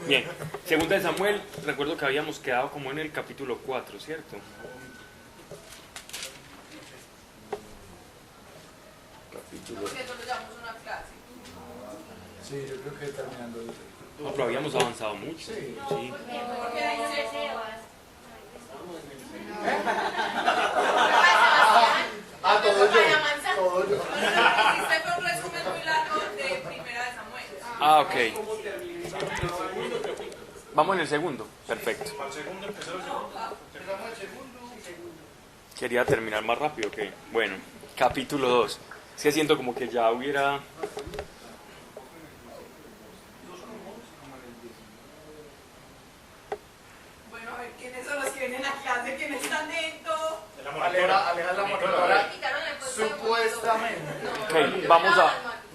Bien, segunda de Samuel, recuerdo que habíamos quedado como en el capítulo 4, ¿cierto? Capítulo... Porque eso lo llamamos una clase. Sí, yo creo que terminando. No, pero habíamos avanzado mucho. Sí. Sí. Porque dice Todo yo. Todo yo. hiciste fue un resumen muy largo de Primera de Samuel. Ah, ok. Vamos en el segundo, perfecto. Quería terminar más rápido, ok. Bueno, capítulo 2. Es que siento como que ya hubiera... Bueno, a ver, ¿quiénes son los que vienen a clase? ¿Quiénes están dentro? Aleja la monitora. Supuestamente. Ok,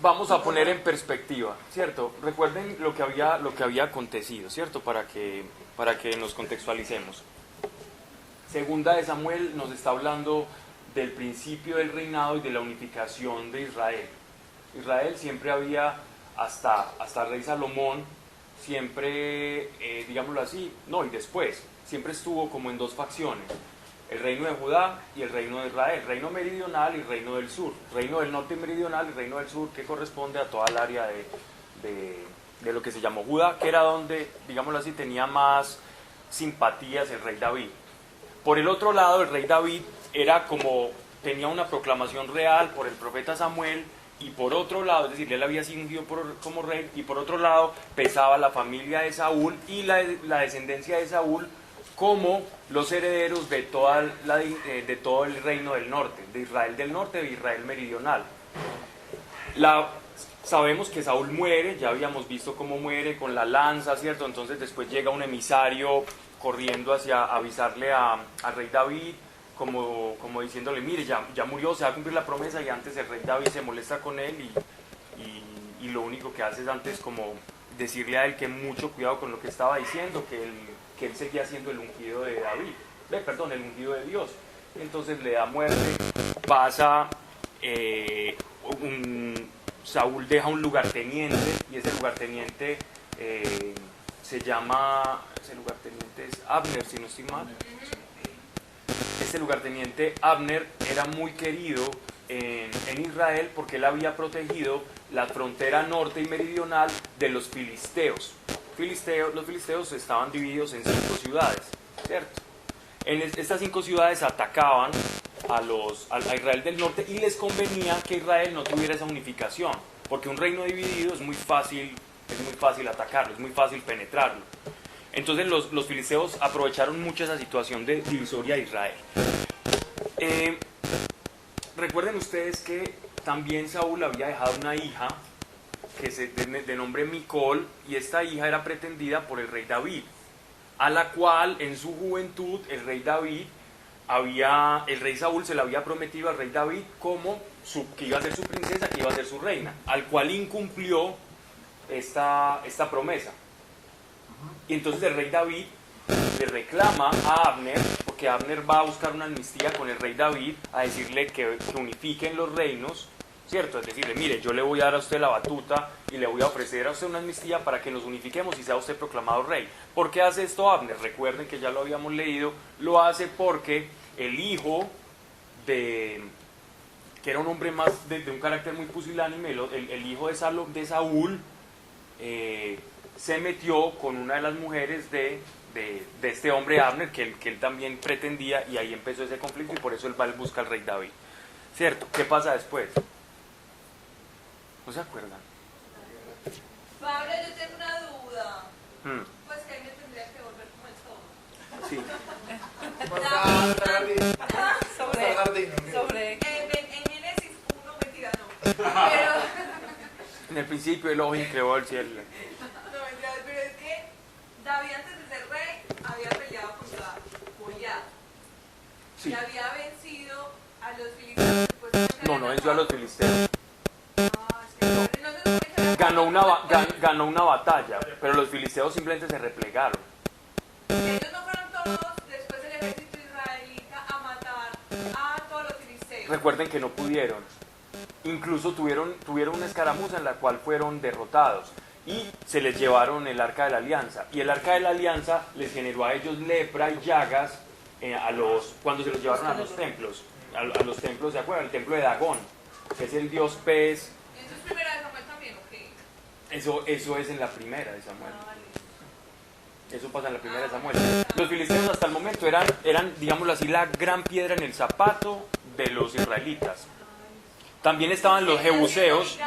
vamos a poner en perspectiva, ¿cierto? Recuerden lo que había acontecido, ¿cierto? Para que nos contextualicemos. Segunda de Samuel nos está hablando del principio del reinado y de la unificación de Israel. Israel siempre había, hasta el rey Salomón, siempre, digámoslo así, no, y después, siempre estuvo como en dos facciones. El reino de Judá y el reino de Israel, reino meridional y reino del sur, reino del norte meridional y reino del sur, que corresponde a toda el área de lo que se llamó Judá, que era donde, digámoslo así, tenía más simpatías el rey David. Por el otro lado, el rey David era como, tenía una proclamación real por el profeta Samuel, y por otro lado, es decir, él había sido ungido como rey, y por otro lado pesaba la familia de Saúl y la descendencia de Saúl como los herederos de todo el reino del norte, de Israel del norte, de Israel meridional. Sabemos que Saúl muere, ya habíamos visto cómo muere con la lanza, ¿cierto? Entonces después llega un emisario corriendo hacia avisarle al rey David, como diciéndole, mire, ya murió, se va a cumplir la promesa, y antes el rey David se molesta con él y lo único que hace es antes como decirle a él que mucho cuidado con lo que estaba diciendo, que él seguía siendo el ungido de David, el ungido de Dios. Entonces le da muerte, pasa, Saúl deja un lugarteniente, y ese lugarteniente ese lugarteniente es Abner, si no estoy mal. Este lugarteniente Abner era muy querido en Israel porque él había protegido la frontera norte y meridional de los filisteos. Los filisteos estaban divididos en 5 ciudades, ¿cierto? En estas 5 ciudades atacaban a Israel del norte, y les convenía que Israel no tuviera esa unificación, porque un reino dividido es muy fácil atacarlo, es muy fácil penetrarlo. Entonces los filisteos aprovecharon mucho esa situación de divisoria de Israel. Recuerden ustedes que también Saúl había dejado una hija de nombre Micol, y esta hija era pretendida por el rey David, a la cual en su juventud el rey Saúl se la había prometido al rey David como que iba a ser su princesa, que iba a ser su reina, al cual incumplió esta promesa. Y entonces el rey David le reclama a Abner, porque Abner va a buscar una amnistía con el rey David, a decirle que unifiquen los reinos, ¿cierto? Es decirle, mire, yo le voy a dar a usted la batuta y le voy a ofrecer a usted una amnistía para que nos unifiquemos y sea usted proclamado rey. ¿Por qué hace esto Abner? Recuerden que ya lo habíamos leído, lo hace porque el hijo que era un hombre más de un carácter muy pusilánime, el hijo de Saúl, se metió con una de las mujeres de este hombre Abner, que él también pretendía, y ahí empezó ese conflicto, y por eso él va y busca al rey David, ¿cierto? ¿Qué pasa después? ¿No se acuerdan? Pablo, yo tengo una duda. Pues que ahí me tendría que volver como el todo. Sobre en Génesis 1, mentira, no. Pero, En el principio Elohim creó el cielo. no, mentira, pero es que David, antes de ser rey, había peleado contra Goliat. Sí. Y había vencido a los filisteos. No venció a los filisteos. No, Ganó una batalla, pero los filisteos simplemente se replegaron. ellos no fueron todos después del ejército israelita a matar a todos los filisteos. Recuerden que no pudieron. Incluso tuvieron una escaramuza en la cual fueron derrotados. y se les llevaron el arca de la alianza. Y el arca de la alianza les generó a ellos lepra y llagas cuando se los llevaron a los templos. A los templos, ¿de acuerdo? El templo de Dagón, que es el dios pez. ¿Eso es primera de Samuel también o qué? Eso es en la primera de Samuel. Eso pasa en la primera de Samuel. Los filisteos hasta el momento eran, digámoslo así, la gran piedra en el zapato de los israelitas. También estaban los jebuseos.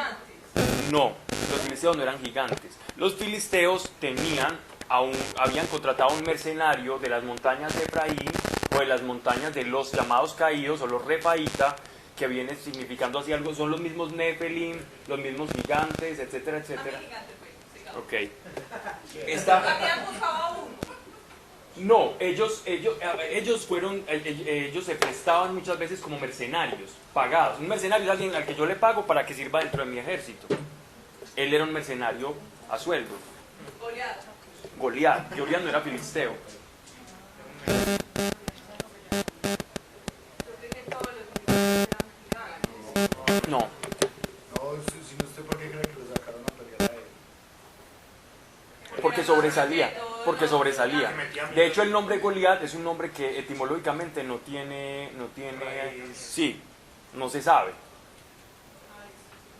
No, los filisteos no eran gigantes. Los filisteos habían contratado a un mercenario de las montañas de Efraín o de las montañas de los llamados caídos o los refaíta, que viene significando así algo, son los mismos nefelim, los mismos gigantes, etcétera, etcétera. Ok. ¿Habían buscado a uno? No, ellos se prestaban muchas veces como mercenarios, pagados. Un mercenario es alguien al que yo le pago para que sirva dentro de mi ejército. Él era un mercenario a sueldo. Goliat no era filisteo. No. No, si no sé por qué cree que lo sacaron a pelear a él. Porque sobresalía. De hecho, el nombre Goliat es un nombre que etimológicamente no tiene, sí, no se sabe.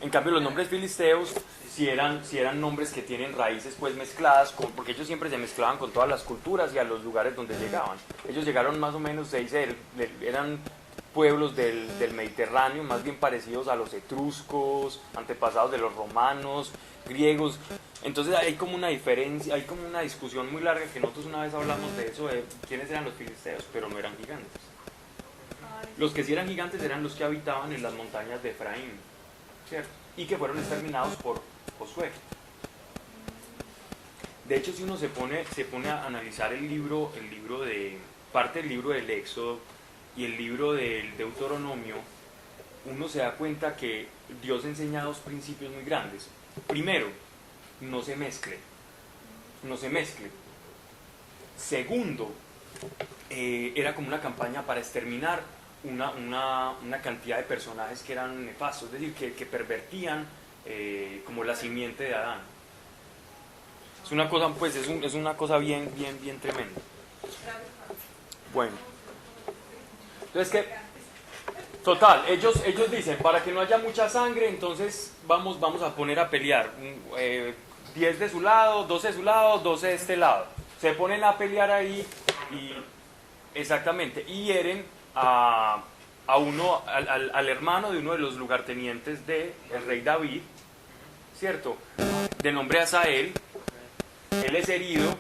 En cambio, los nombres filisteos si eran nombres que tienen raíces pues mezcladas, porque ellos siempre se mezclaban con todas las culturas y a los lugares donde llegaban. Ellos llegaron más o menos, se dice, eran pueblos del Mediterráneo, más bien parecidos a los etruscos, antepasados de los romanos, griegos. Entonces hay como una diferencia, hay como una discusión muy larga, que nosotros una vez hablamos de eso, de quiénes eran los filisteos, pero no eran gigantes. Los que sí eran gigantes eran los que habitaban en las montañas de Efraín, ¿cierto? Y que fueron exterminados por Josué. De hecho, si uno se pone a analizar parte del libro del Éxodo y el libro del Deuteronomio, uno se da cuenta que Dios enseña dos principios muy grandes. Primero, no se mezcle. Segundo, era como una campaña para exterminar una cantidad de personajes que eran nefastos, es decir, que pervertían como la simiente de Adán. Es una cosa, pues, es una cosa bien tremenda. Bueno, entonces total, ellos dicen, para que no haya mucha sangre, entonces vamos a poner a pelear, 10 de su lado, 12 de su lado, 12 de este lado. Se ponen a pelear ahí exactamente, y hieren al hermano de uno de los lugartenientes del rey David, ¿cierto? De nombre Asael. Él es herido,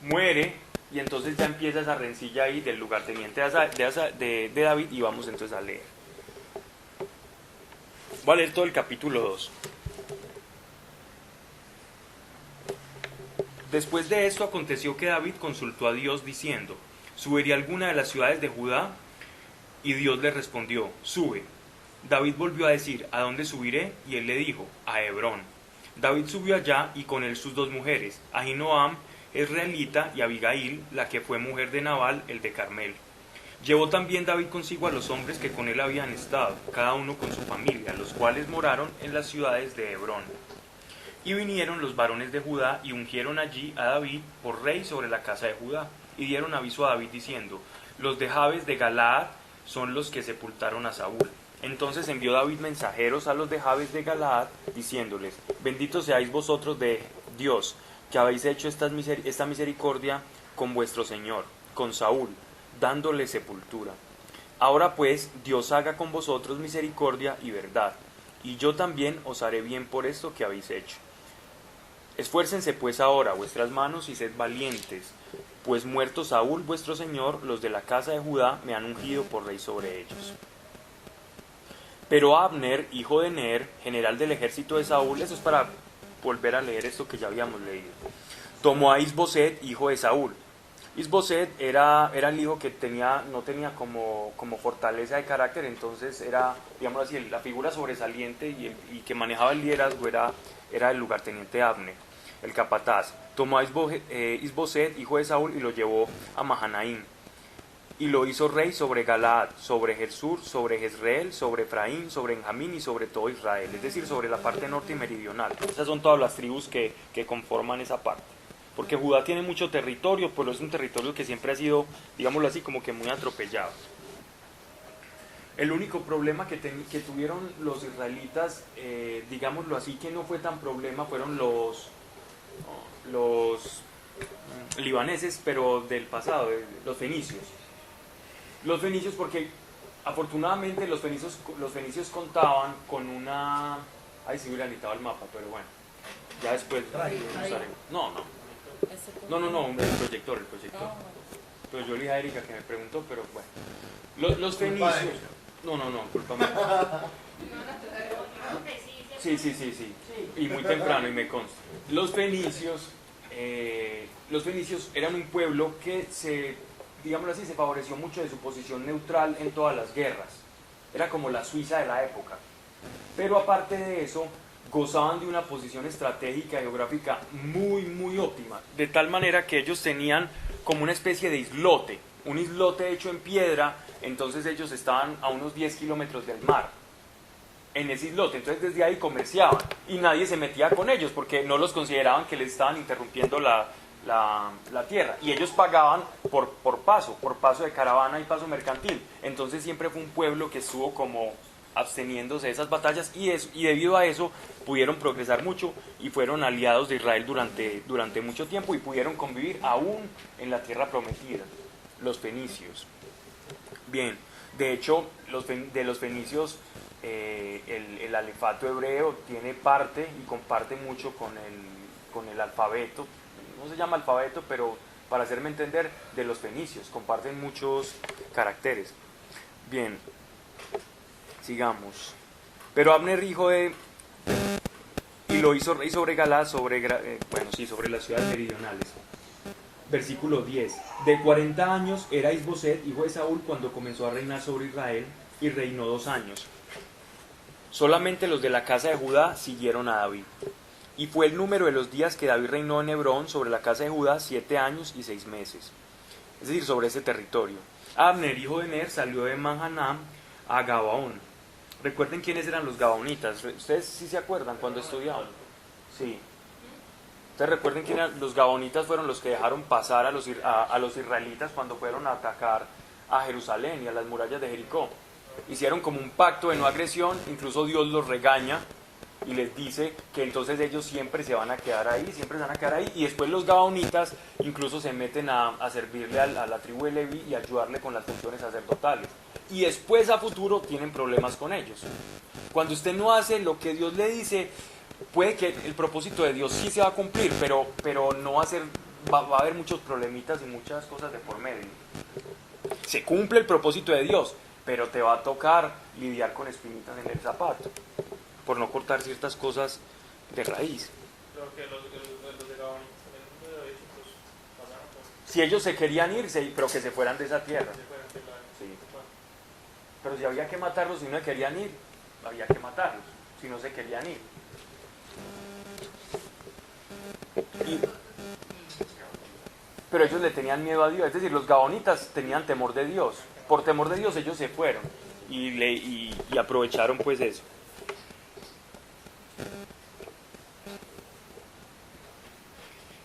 muere, y entonces ya empieza esa rencilla ahí del lugarteniente de David, y vamos entonces a leer. Voy a leer todo el capítulo 2. Después de esto aconteció que David consultó a Dios diciendo: ¿subiré a alguna de las ciudades de Judá? Y Dios le respondió: sube. David volvió a decir: ¿a dónde subiré? Y él le dijo: a Hebrón. David subió allá y con él sus dos mujeres, Ahinoam, israelita, y Abigail, la que fue mujer de Nabal, el de Carmel. Llevó también David consigo a los hombres que con él habían estado, cada uno con su familia, los cuales moraron en las ciudades de Hebrón. Y vinieron los varones de Judá y ungieron allí a David por rey sobre la casa de Judá, y dieron aviso a David diciendo: los de Jabes de Galaad son los que sepultaron a Saúl. Entonces envió David mensajeros a los de Jabes de Galaad, diciéndoles: benditos seáis vosotros de Dios, que habéis hecho esta misericordia con vuestro señor, con Saúl, dándole sepultura. Ahora pues, Dios haga con vosotros misericordia y verdad, y yo también os haré bien por esto que habéis hecho. Esfuércense pues ahora vuestras manos y sed valientes, pues muerto Saúl vuestro señor, los de la casa de Judá me han ungido por rey sobre ellos. Pero Abner, hijo de Ner, general del ejército de Saúl, eso es para volver a leer esto que ya habíamos leído, tomó a Isboset, hijo de Saúl. Isboset era el hijo que no tenía como fortaleza de carácter, entonces era, digamos así, la figura sobresaliente y que manejaba el liderazgo era el lugarteniente Abner, el capataz. Tomó a Isboset, hijo de Saúl, y lo llevó a Mahanaim. y lo hizo rey sobre Galaad, sobre Gersur, sobre Jezreel, sobre Efraín, sobre Benjamín y sobre todo Israel, es decir, sobre la parte norte y meridional. Esas son todas las tribus que conforman esa parte. Porque Judá tiene mucho territorio, pero es un territorio que siempre ha sido, digámoslo así, como que muy atropellado. El único problema que tuvieron los israelitas, digámoslo así, que no fue tan problema, fueron los libaneses, pero del pasado, los fenicios. Los fenicios, porque afortunadamente los fenicios contaban con una... Ay, sí hubiera necesitado el mapa, pero bueno, ya después lo usaremos. No, el proyector. Pero yo le dije a Erika que me preguntó, pero bueno. Los fenicios... No, culpa mía. Sí. Y muy temprano, y me consta. Los fenicios eran un pueblo que digámoslo así, se favoreció mucho de su posición neutral en todas las guerras. Era como la Suiza de la época. Pero aparte de eso, gozaban de una posición estratégica y geográfica muy, muy óptima. De tal manera que ellos tenían como una especie de islote, un islote hecho en piedra. Entonces ellos estaban a unos 10 kilómetros del mar, en ese islote. Entonces desde ahí comerciaban y nadie se metía con ellos porque no los consideraban que les estaban interrumpiendo la tierra. Y ellos pagaban por paso de caravana y paso mercantil. Entonces siempre fue un pueblo que estuvo como absteniéndose de esas batallas y debido a eso pudieron progresar mucho y fueron aliados de Israel durante mucho tiempo y pudieron convivir aún en la tierra prometida, los fenicios. Bien, de hecho, de los fenicios, el alefato hebreo tiene parte y comparte mucho con el alfabeto, no se llama alfabeto, pero para hacerme entender, de los fenicios, comparten muchos caracteres. Bien, sigamos. Pero Abner, hijo de... y lo hizo rey sobre Galaad, sobre las ciudades meridionales. Versículo 10. De 40 años era Isboset, hijo de Saúl, cuando comenzó a reinar sobre Israel, y reinó 2 años. Solamente los de la casa de Judá siguieron a David. Y fue el número de los días que David reinó en Hebrón sobre la casa de Judá 7 años y 6 meses. Es decir, sobre ese territorio. Abner, hijo de Ner, salió de Mahanam a Gabaón. Recuerden quiénes eran los gabaonitas. ¿Ustedes sí se acuerdan cuando estudiaban? Sí. Ustedes recuerden que los gabaonitas fueron los que dejaron pasar a los israelitas cuando fueron a atacar a Jerusalén y a las murallas de Jericó. Hicieron como un pacto de no agresión, incluso Dios los regaña y les dice que entonces ellos siempre se van a quedar ahí, y después los gabaonitas incluso se meten a servirle a la tribu de Leví y ayudarle con las funciones sacerdotales. Y después a futuro tienen problemas con ellos. Cuando usted no hace lo que Dios le dice, puede que el propósito de Dios sí se va a cumplir, pero no va a ser, va a haber muchos problemitas y muchas cosas de por medio. Se cumple el propósito de Dios, pero te va a tocar lidiar con espinitas en el zapato, por no cortar ciertas cosas de raíz. Creo que los de Gabón también de hecho, pues, pasaron por... Si ellos se querían ir, pero que se fueran de esa tierra. Sí. Pero si había que matarlos, si no se querían ir, había que matarlos, si no se querían ir. Pero ellos le tenían miedo a Dios, es decir, los gabonitas tenían temor de Dios. Por temor de Dios ellos se fueron y aprovecharon pues eso.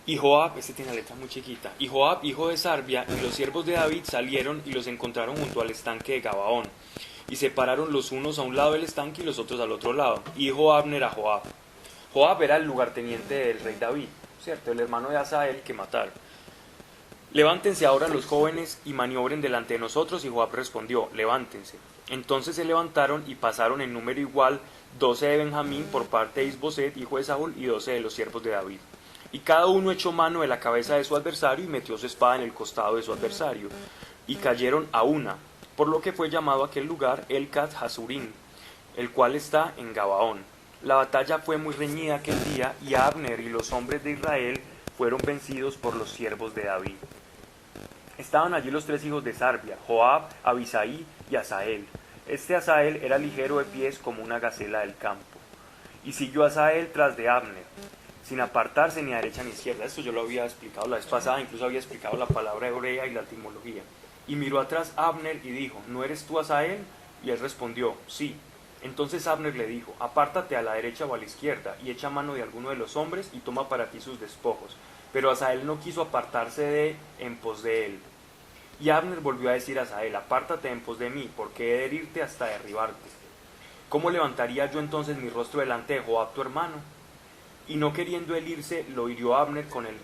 Y Joab, este tiene la letra muy chiquita, y Joab, hijo de Sarbia, y los siervos de David salieron y los encontraron junto al estanque de Gabaón. Y separaron los unos a un lado del estanque y los otros al otro lado. Y dijo Abner a Joab. Joab era el lugarteniente del rey David, ¿cierto? El hermano de Asael que mataron. Levántense ahora los jóvenes y maniobren delante de nosotros. Y Joab respondió, levántense. Entonces se levantaron y pasaron en número igual 12 de Benjamín por parte de Isboset, hijo de Saúl, y 12 de los siervos de David. Y cada uno echó mano de la cabeza de su adversario y metió su espada en el costado de su adversario. Y cayeron a una, por lo que fue llamado aquel lugar Elcat Hasurim, el cual está en Gabaón. La batalla fue muy reñida aquel día, y Abner y los hombres de Israel fueron vencidos por los siervos de David. Estaban allí los 3 hijos de Sarbia, Joab, Abisaí y Asael. Este Asael era ligero de pies como una gacela del campo. Y siguió Asael tras de Abner, sin apartarse ni a derecha ni a izquierda. Esto yo lo había explicado la vez pasada, incluso había explicado la palabra hebrea y la etimología. Y miró atrás Abner y dijo, ¿no eres tú Asael? Y él respondió, sí. Entonces Abner le dijo, apártate a la derecha o a la izquierda, y echa mano de alguno de los hombres, y toma para ti sus despojos. Pero Asael no quiso apartarse en pos de él. Y Abner volvió a decir a Asael, apártate en pos de mí, porque he de herirte hasta derribarte. ¿Cómo levantaría yo entonces mi rostro delante de Joab tu hermano? Y no queriendo él irse, lo hirió Abner con el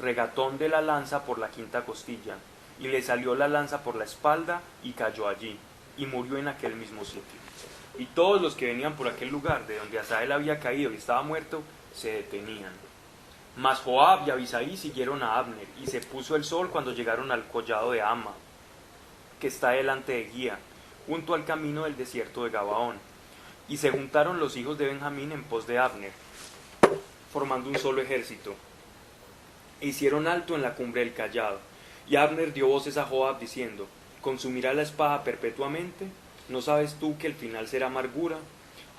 regatón de la lanza por la quinta costilla, y le salió la lanza por la espalda, y cayó allí, y murió en aquel mismo sitio. Y todos los que venían por aquel lugar, de donde Asael había caído y estaba muerto, se detenían. Mas Joab y Abisai siguieron a Abner, y se puso el sol cuando llegaron al collado de Ama, que está delante de Gía, junto al camino del desierto de Gabaón. Y se juntaron los hijos de Benjamín en pos de Abner, formando un solo ejército. E hicieron alto en la cumbre del callado. Y Abner dio voces a Joab diciendo, ¿consumirá la espada perpetuamente? ¿No sabes tú que el final será amargura?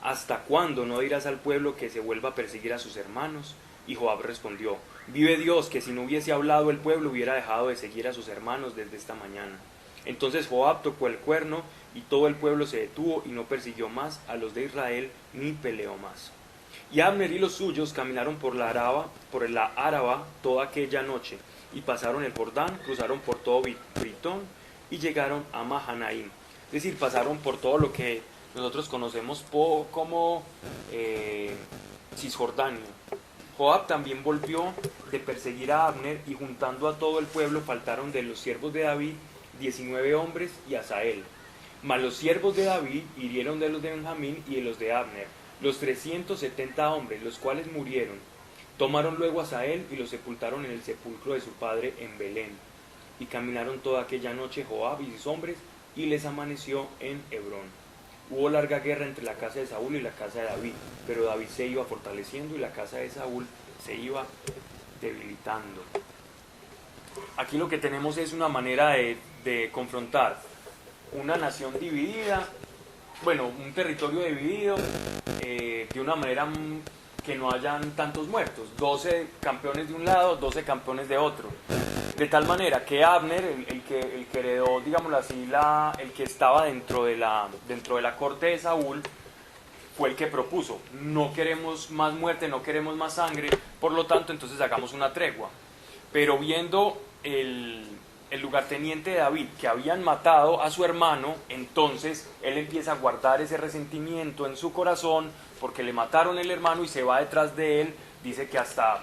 ¿Hasta cuándo no dirás al pueblo que se vuelva a perseguir a sus hermanos? Y Joab respondió, vive Dios, que si no hubiese hablado el pueblo hubiera dejado de seguir a sus hermanos desde esta mañana. Entonces Joab tocó el cuerno, y todo el pueblo se detuvo y no persiguió más a los de Israel, ni peleó más. Y Abner y los suyos caminaron por la Áraba toda aquella noche, y pasaron el Jordán, cruzaron por todo Britón, y llegaron a Mahanaim. Es decir, pasaron por todo lo que nosotros conocemos como Cisjordania. Joab también volvió de perseguir a Abner, y juntando a todo el pueblo faltaron de los siervos de David 19 hombres y Asael. Mas los siervos de David hirieron de los de Benjamín y de los de Abner, los 370 hombres, los cuales murieron. Tomaron luego a Asael y lo sepultaron en el sepulcro de su padre en Belén. Y caminaron toda aquella noche Joab y sus hombres, y les amaneció en Hebrón. Hubo larga guerra entre la casa de Saúl y la casa de David, pero David se iba fortaleciendo y la casa de Saúl se iba debilitando. Aquí lo que tenemos es una manera de confrontar una nación dividida, bueno, un territorio dividido, de una manera que no hayan tantos muertos, 12 campeones de un lado, 12 campeones de otro. De tal manera que Abner, el que heredó, digámoslo así, el que estaba dentro de la corte de Saúl, fue el que propuso, no queremos más muerte, no queremos más sangre, por lo tanto, entonces hagamos una tregua. Pero viendo el lugarteniente de David, que habían matado a su hermano, entonces él empieza a guardar ese resentimiento en su corazón, porque le mataron el hermano, y se va detrás de él, dice que hasta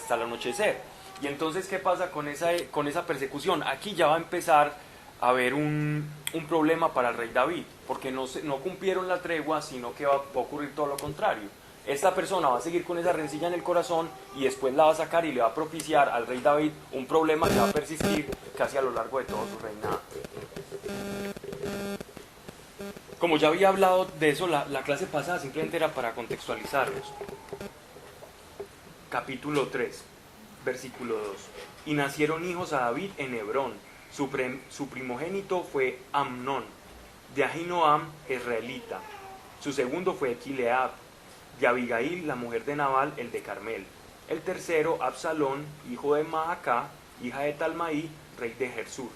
el anochecer. Y entonces, ¿qué pasa con esa persecución? Aquí ya va a empezar a haber un problema para el rey David, porque no cumplieron la tregua, sino que va a ocurrir todo lo contrario. Esta persona va a seguir con esa rencilla en el corazón, y después la va a sacar y le va a propiciar al rey David un problema que va a persistir casi a lo largo de todo su reinado. Como ya había hablado de eso la clase pasada, simplemente era para contextualizarlos. Capítulo 3. Versículo 2. Y nacieron hijos a David en Hebrón. Su primogénito fue Amnón, de Ahinoam, israelita. Su segundo fue Equileab, de Abigail, la mujer de Nabal, el de Carmel. El tercero, Absalón, hijo de Maacá, hija de Talmaí, rey de Gersur.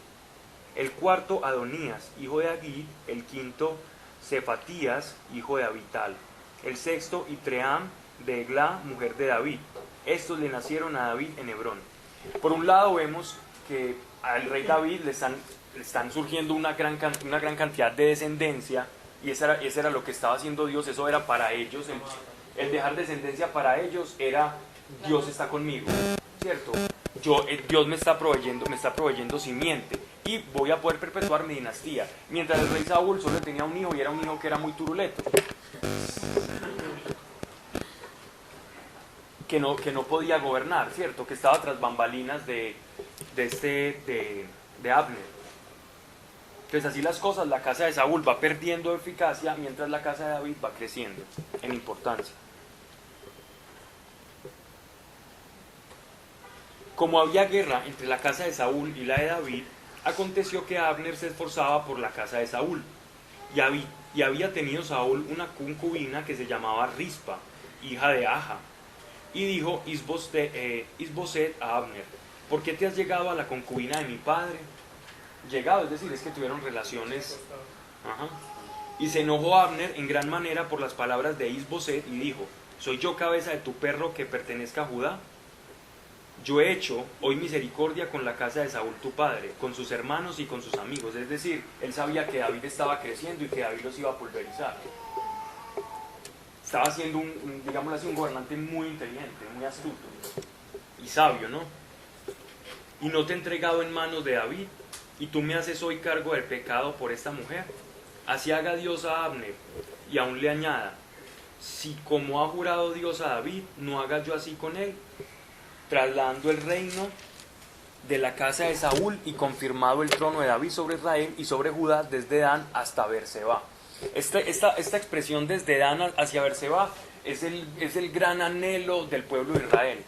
El cuarto, Adonías, hijo de Agid. El quinto, Cefatías, hijo de Abital. El sexto, Itream, de Eglá, mujer de David. Estos le nacieron a David en Hebrón. Por un lado vemos que al rey David le están surgiendo una gran cantidad de descendencia, y esa era lo que estaba haciendo Dios. Eso era para ellos, el dejar descendencia para ellos era, Dios está conmigo, ¿cierto? Dios me está proveyendo simiente, y voy a poder perpetuar mi dinastía. Mientras el rey Saúl solo tenía un hijo, y era un hijo que era muy turuleto, que no podía gobernar, ¿cierto? Que estaba tras bambalinas de Abner. Entonces, así las cosas, la casa de Saúl va perdiendo eficacia, mientras la casa de David va creciendo en importancia. Como había guerra entre la casa de Saúl y la de David, aconteció que Abner se esforzaba por la casa de Saúl, y había tenido Saúl una concubina que se llamaba Rispa, hija de Aja. Y dijo Isboset a Abner, ¿por qué te has llegado a la concubina de mi padre? llegado, es decir, es que tuvieron relaciones. Ajá. Y se enojó Abner en gran manera por las palabras de Is-Boset y dijo: ¿soy yo cabeza de tu perro que pertenezca a Judá? Yo he hecho hoy misericordia con la casa de Saúl tu padre, con sus hermanos y con sus amigos. Es decir, él sabía que David estaba creciendo y que David los iba a pulverizar. Estaba siendo digámoslo así, un gobernante muy inteligente, muy astuto y sabio, ¿no? Y no te he entregado en manos de David, y tú me haces hoy cargo del pecado por esta mujer. Así haga Dios a Abner, y aún le añada: si como ha jurado Dios a David, no haga yo así con él, trasladando el reino de la casa de Saúl y confirmado el trono de David sobre Israel y sobre Judá desde Dan hasta Berseba. Esta expresión desde Dan hacia Berseba es el gran anhelo del pueblo de Israel.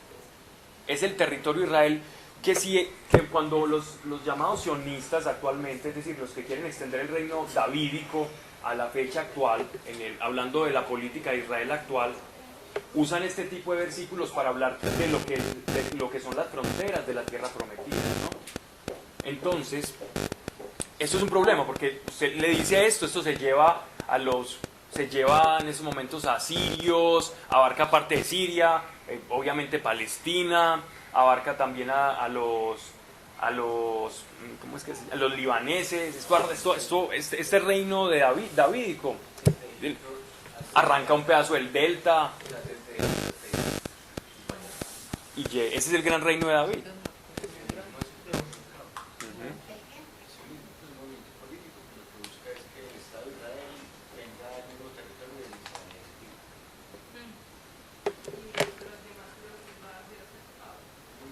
Es el territorio de Israel que cuando los llamados sionistas actualmente, es decir, los que quieren extender el reino davídico a la fecha actual, hablando de la política de Israel actual, usan este tipo de versículos para hablar de lo que son las fronteras de la tierra prometida, ¿no? Entonces, esto es un problema, porque se le dice esto se lleva en esos momentos a sirios, abarca parte de Siria, obviamente Palestina, abarca también a los libaneses. Este reino de davídico arranca un pedazo del delta, y ese es el gran reino de David.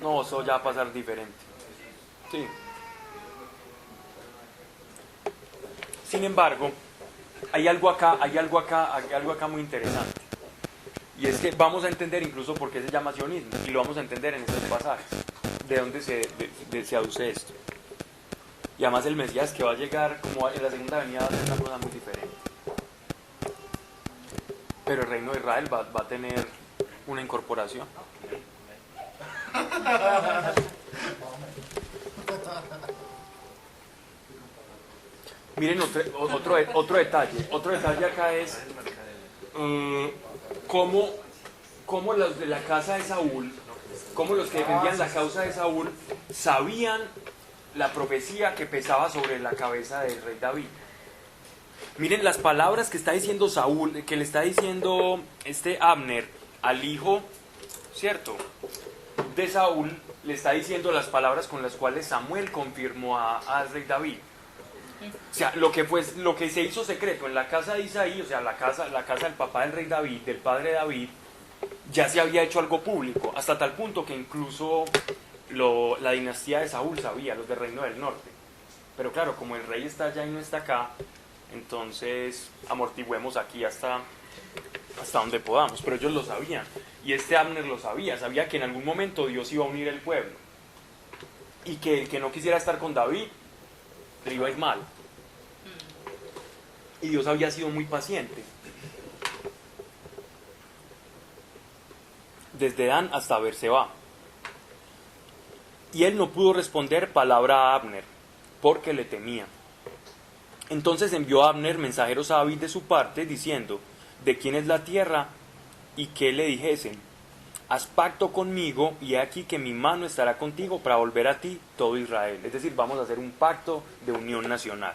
No, eso ya va a pasar diferente. Sí. Sin embargo, hay algo acá muy interesante. Y es que vamos a entender incluso por qué se llama sionismo, y lo vamos a entender en estos pasajes. De dónde se aduce esto. Y además el Mesías que va a llegar, como en la segunda venida, va a ser una cosa muy diferente. Pero el reino de Israel va a tener una incorporación. Miren otro detalle acá es cómo los de la casa de Saúl, cómo los que defendían la causa de Saúl sabían la profecía que pesaba sobre la cabeza del rey David. Miren las palabras que está diciendo Saúl, que le está diciendo Abner al hijo, ¿cierto?, de Saúl, le está diciendo las palabras con las cuales Samuel confirmó al rey David. O sea, lo que se hizo secreto en la casa de Isaí, o sea, la casa del papá del rey David, del padre de David, ya se había hecho algo público, hasta tal punto que incluso la dinastía de Saúl sabía, los del reino del norte. Pero claro, como el rey está allá y no está acá, entonces amortiguemos aquí hasta donde podamos. Pero ellos lo sabían, y Abner lo sabía que en algún momento Dios iba a unir el pueblo, y que el que no quisiera estar con David le iba a ir mal. Y Dios había sido muy paciente. Desde Dan hasta Berseba. Y él no pudo responder palabra a Abner, porque le temía. Entonces envió a Abner mensajeros a David de su parte, diciendo: ¿de quién es la tierra? Y que le dijesen: haz pacto conmigo, y he aquí que mi mano estará contigo para volver a ti todo Israel. Es decir, vamos a hacer un pacto de unión nacional.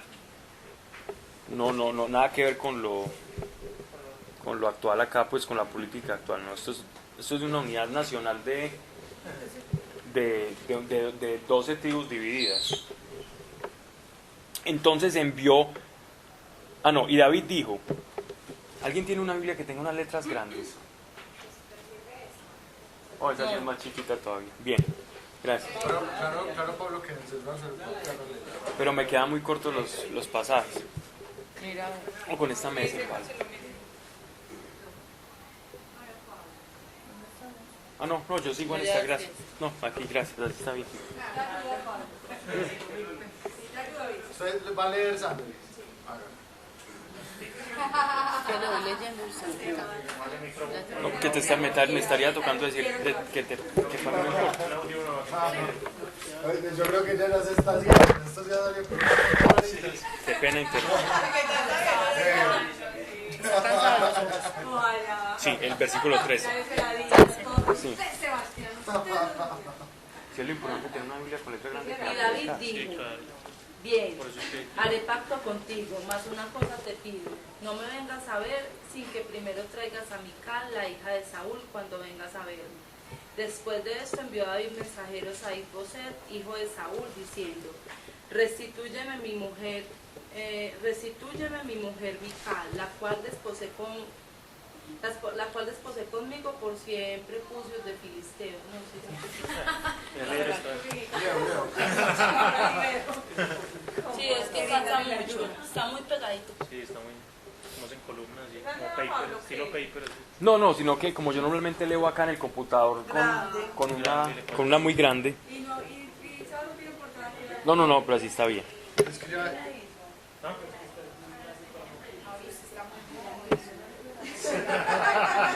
No, nada que ver con lo actual acá, pues con la política actual. No, esto es una unidad nacional de 12 tribus divididas. Entonces envió. Y David dijo: ¿alguien tiene una Biblia que tenga unas letras grandes? Esa sí es más chiquita todavía. Bien, gracias. Claro, Pablo, que necesitas hacer Pero me quedan muy cortos los pasajes. Mira. O con esta mesa igual. No, yo sigo en esta, gracias. No, aquí, gracias, está bien. ¿Usted va a leer Sandra? Yo lo voy leyendo y No, que me estaría tocando decir que para mí no importa. Oye, yo creo que ya no se está haciendo. Estos días salió por Qué pena interrumpir. Ojalá. Sí, el versículo 13. Sí. Sebastián. Sí, es lo importante tener una Biblia con letra grande. Y David dijo, bien, Por eso es que haré pacto contigo, mas una cosa te pido, no me vengas a ver sin que primero traigas a Mical, la hija de Saúl, cuando vengas a verme. Después de esto envió David mensajeros a Isboset, hijo de Saúl, diciendo, restitúyeme mi mujer Mical, la cual desposé conmigo por siempre pucios de filisteo. No sé si sí, es que pasa mucho, está muy pegadito. sí, está muy. Estamos en columnas, así, como paper, estilo paper. Así. No, sino que como yo normalmente leo acá en el computador con una muy grande. Y solo pido por toda la No, pero así está bien. Es que ya. No,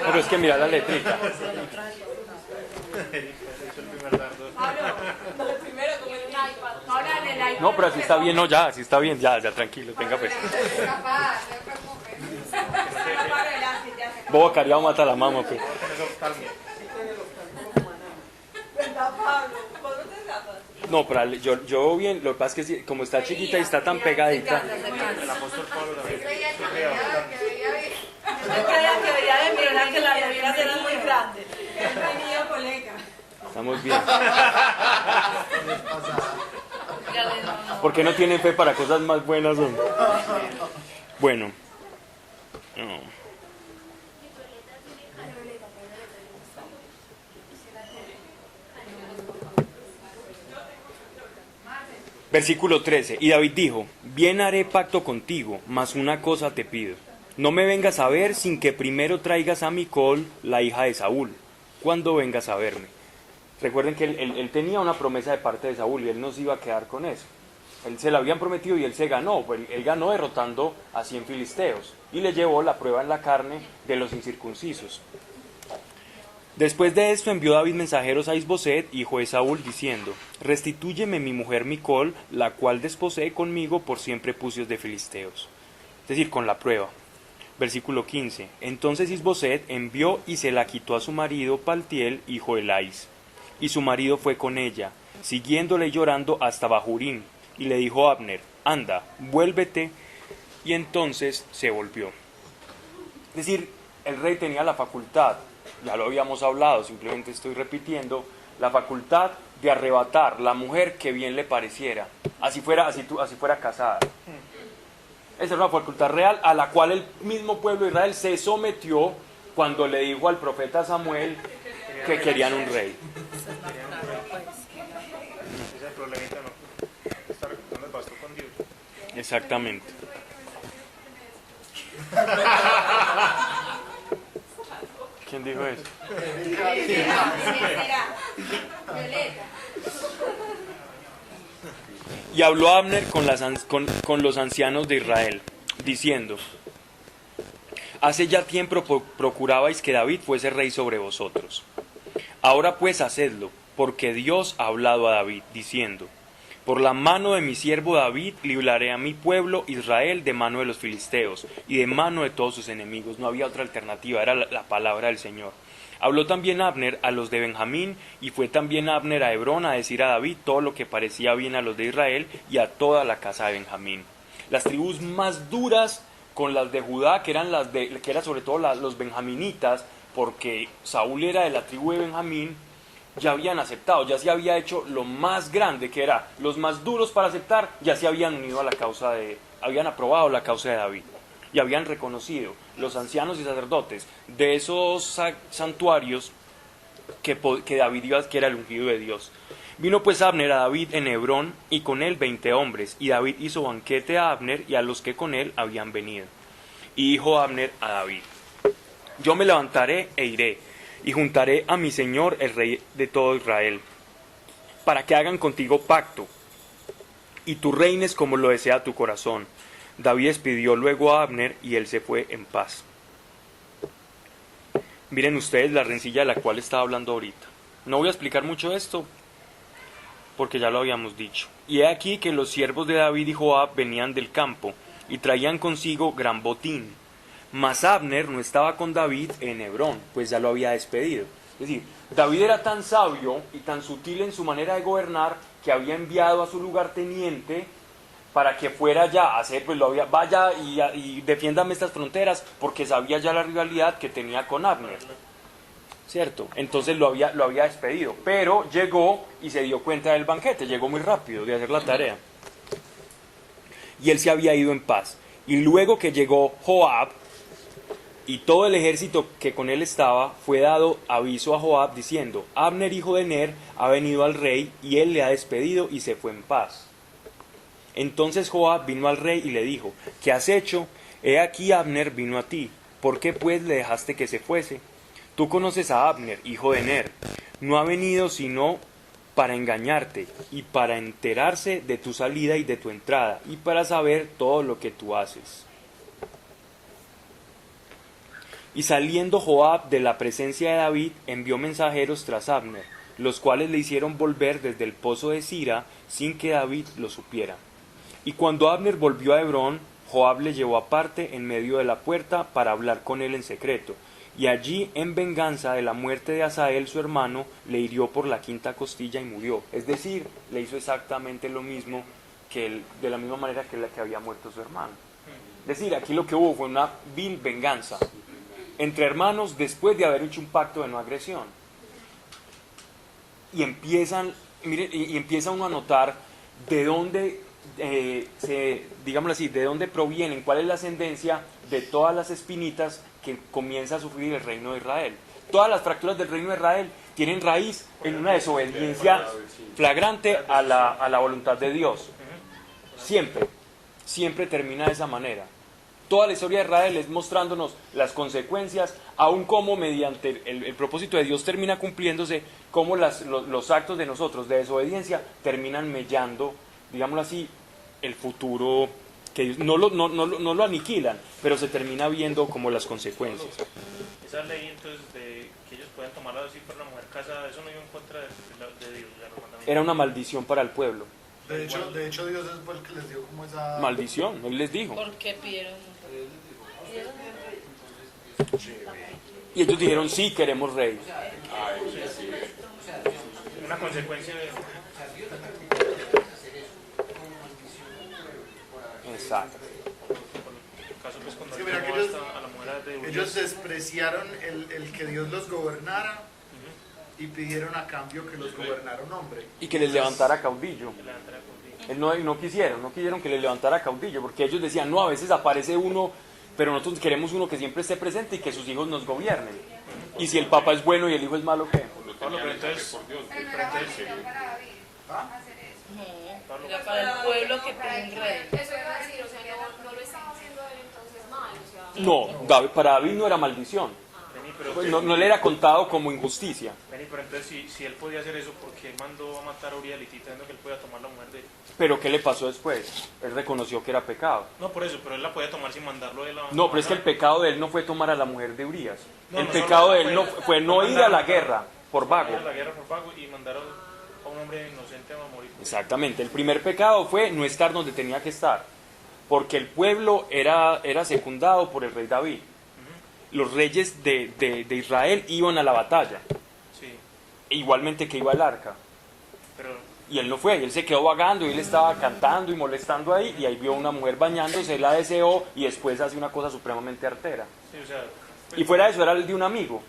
pero es que mira la letrica. Eso es el primer dardo. Pablo, lo primero como en un iPad. Ahora en el iPad. No, pero así está bien, no, ya, así está bien, ya, tranquilo, tenga pues. Capaz, no te preocupes. Bobo cariado mata a la mamá, pues. ¿Verdad, Pablo? ¿Vos no te gafas? No, pero yo bien, lo que pasa es que sí, como está chiquita y está tan pegadita. El apóstol Pablo también. Que veía bien. Yo creía que veía de mirar que las letras eran muy grandes. Bienvenido, colega. Estamos bien. Dígale, no. ¿Por qué no tienen fe para cosas más buenas, hombre? Bueno. No. Versículo 13. Y David dijo, bien haré pacto contigo, mas una cosa te pido. No me vengas a ver sin que primero traigas a Micol, la hija de Saúl, cuando vengas a verme. Recuerden que él tenía una promesa de parte de Saúl y él no se iba a quedar con eso. Él se la habían prometido y él se ganó. Él ganó derrotando a 100 filisteos y le llevó la prueba en la carne de los incircuncisos. Después de esto envió David mensajeros a Isboset, hijo de Saúl, diciendo, restitúyeme mi mujer Micol, la cual desposé conmigo por siempre pucios de filisteos. Es decir, con la prueba. Versículo 15. Entonces Isboset envió y se la quitó a su marido Paltiel, hijo de Lais. Y su marido fue con ella, siguiéndole llorando hasta Bahurín, y le dijo a Abner, anda, vuélvete, y entonces se volvió. Es decir, el rey tenía la facultad, ya lo habíamos hablado, simplemente estoy repitiendo, la facultad de arrebatar la mujer que bien le pareciera, así fuera casada. Esa era una facultad real a la cual el mismo pueblo de Israel se sometió cuando le dijo al profeta Samuel que querían un rey. Ese es el problemita, ¿no? Está recortando el bastón con Dios. Exactamente. ¿Quién dijo eso? Y habló Abner con los ancianos de Israel, diciendo, hace ya tiempo procurabais que David fuese rey sobre vosotros. Ahora pues hacedlo, porque Dios ha hablado a David, diciendo, por la mano de mi siervo David libraré a mi pueblo Israel de mano de los filisteos y de mano de todos sus enemigos. No había otra alternativa, era la palabra del Señor. Habló también Abner a los de Benjamín, y fue también Abner a Hebrón a decir a David todo lo que parecía bien a los de Israel y a toda la casa de Benjamín. Las tribus más duras con las de Judá, que era sobre todo los benjaminitas, porque Saúl era de la tribu de Benjamín, ya habían aceptado, ya se había hecho lo más grande, que era los más duros para aceptar, ya se habían unido a la causa habían aprobado la causa de David. Y habían reconocido los ancianos y sacerdotes de esos santuarios que David iba, que era el ungido de Dios. Vino pues Abner a David en Hebrón, y con él 20 hombres, y David hizo banquete a Abner y a los que con él habían venido. Y dijo Abner a David, yo me levantaré e iré, y juntaré a mi señor el rey de todo Israel, para que hagan contigo pacto, y tú reines como lo desea tu corazón. David despidió luego a Abner, y él se fue en paz. Miren ustedes la rencilla de la cual estaba hablando ahorita. No voy a explicar mucho esto, porque ya lo habíamos dicho. Y he aquí que los siervos de David y Joab venían del campo, y traían consigo gran botín. Mas Abner no estaba con David en Hebrón, pues ya lo había despedido. Es decir, David era tan sabio y tan sutil en su manera de gobernar que había enviado a su lugarteniente para que fuera ya a hacer, pues vaya y defiéndame estas fronteras, porque sabía ya la rivalidad que tenía con Abner. ¿Cierto? Entonces lo había despedido. Pero llegó y se dio cuenta del banquete, llegó muy rápido de hacer la tarea. Y él se había ido en paz. Y luego que llegó Joab y todo el ejército que con él estaba, fue dado aviso a Joab diciendo: Abner, hijo de Ner, ha venido al rey, y él le ha despedido y se fue en paz. Entonces Joab vino al rey y le dijo: ¿Qué has hecho? He aquí Abner vino a ti. ¿Por qué pues le dejaste que se fuese? Tú conoces a Abner, hijo de Ner. No ha venido sino para engañarte y para enterarse de tu salida y de tu entrada, y para saber todo lo que tú haces. Y saliendo Joab de la presencia de David, envió mensajeros tras Abner, los cuales le hicieron volver desde el pozo de Sira, sin que David lo supiera. Y cuando Abner volvió a Hebrón, Joab le llevó aparte en medio de la puerta para hablar con él en secreto. Y allí, en venganza de la muerte de Asael, su hermano, le hirió por la quinta costilla y murió. Es decir, le hizo exactamente lo mismo que él, de la misma manera que había muerto su hermano. Es decir, aquí lo que hubo fue una vil venganza entre hermanos después de haber hecho un pacto de no agresión. Y empieza uno a notar de dónde digámoslo así, de dónde provienen, cuál es la ascendencia de todas las espinitas que comienza a sufrir el reino de Israel. Todas las fracturas del reino de Israel tienen raíz en una desobediencia flagrante a la voluntad de Dios. Siempre termina de esa manera. Toda la historia de Israel es mostrándonos las consecuencias, aun como mediante el propósito de Dios termina cumpliéndose, como los actos de nosotros de desobediencia terminan mellando, digámoslo así, el futuro, que no lo aniquilan, pero se termina viendo como las consecuencias. Esa ley entonces de que ellos pueden tomarla así por una mujer casada, eso no iba en contra de Dios, de los mandamientos. Era una maldición para el pueblo. De hecho Dios fue el que les dio como esa... Maldición, él les dijo. ¿Por qué pidieron? Y ellos dijeron: sí, queremos rey. Una consecuencia de... Exacto. Caso, pues, cuando Sí, mira, que a la mujer de Urias. ellos despreciaron el que Dios los gobernara y pidieron a cambio que los gobernara un hombre. Y que les levantara caudillo. Que la entrada con Dios. Él no quisieron que les levantara caudillo, porque ellos decían: no, a veces aparece uno, pero nosotros queremos uno que siempre esté presente y que sus hijos nos gobiernen. Y si el papá es bueno y el hijo es malo, ¿qué? Pablo, pero entonces... Pero no era maldición para David hacer eso. No, era para el pueblo que pide un rey. Eso iba a decir, o sea, no lo estaba haciendo él entonces mal, o sea. No, para David no era maldición. Vení, pero, Pues no le era contado como injusticia. Vení, pero entonces si él podía hacer eso, ¿por qué él mandó a matar a Urias y diciendo que él podía tomar la mujer de él? Pero ¿qué le pasó después? Él reconoció que era pecado. No, por eso, pero él la podía tomar sin mandarlo de él a... No, pero es que el pecado de él no fue tomar a la mujer de Urías. No, El no, pecado no, de él fue no ir a la guerra por vago. Ir a la guerra por vago y mandar a un hombre inocente a morir. Exactamente. El primer pecado fue no estar donde tenía que estar, porque el pueblo era secundado por el rey David. Los reyes de Israel iban a la batalla, Sí, igualmente que iba el arca. pero... Y él no fue, y él se quedó vagando, y él estaba cantando y molestando ahí, y ahí vio una mujer bañándose, él la deseó, y después hace una cosa supremamente artera. Sí, o sea... Y fuera de eso, era el de un amigo.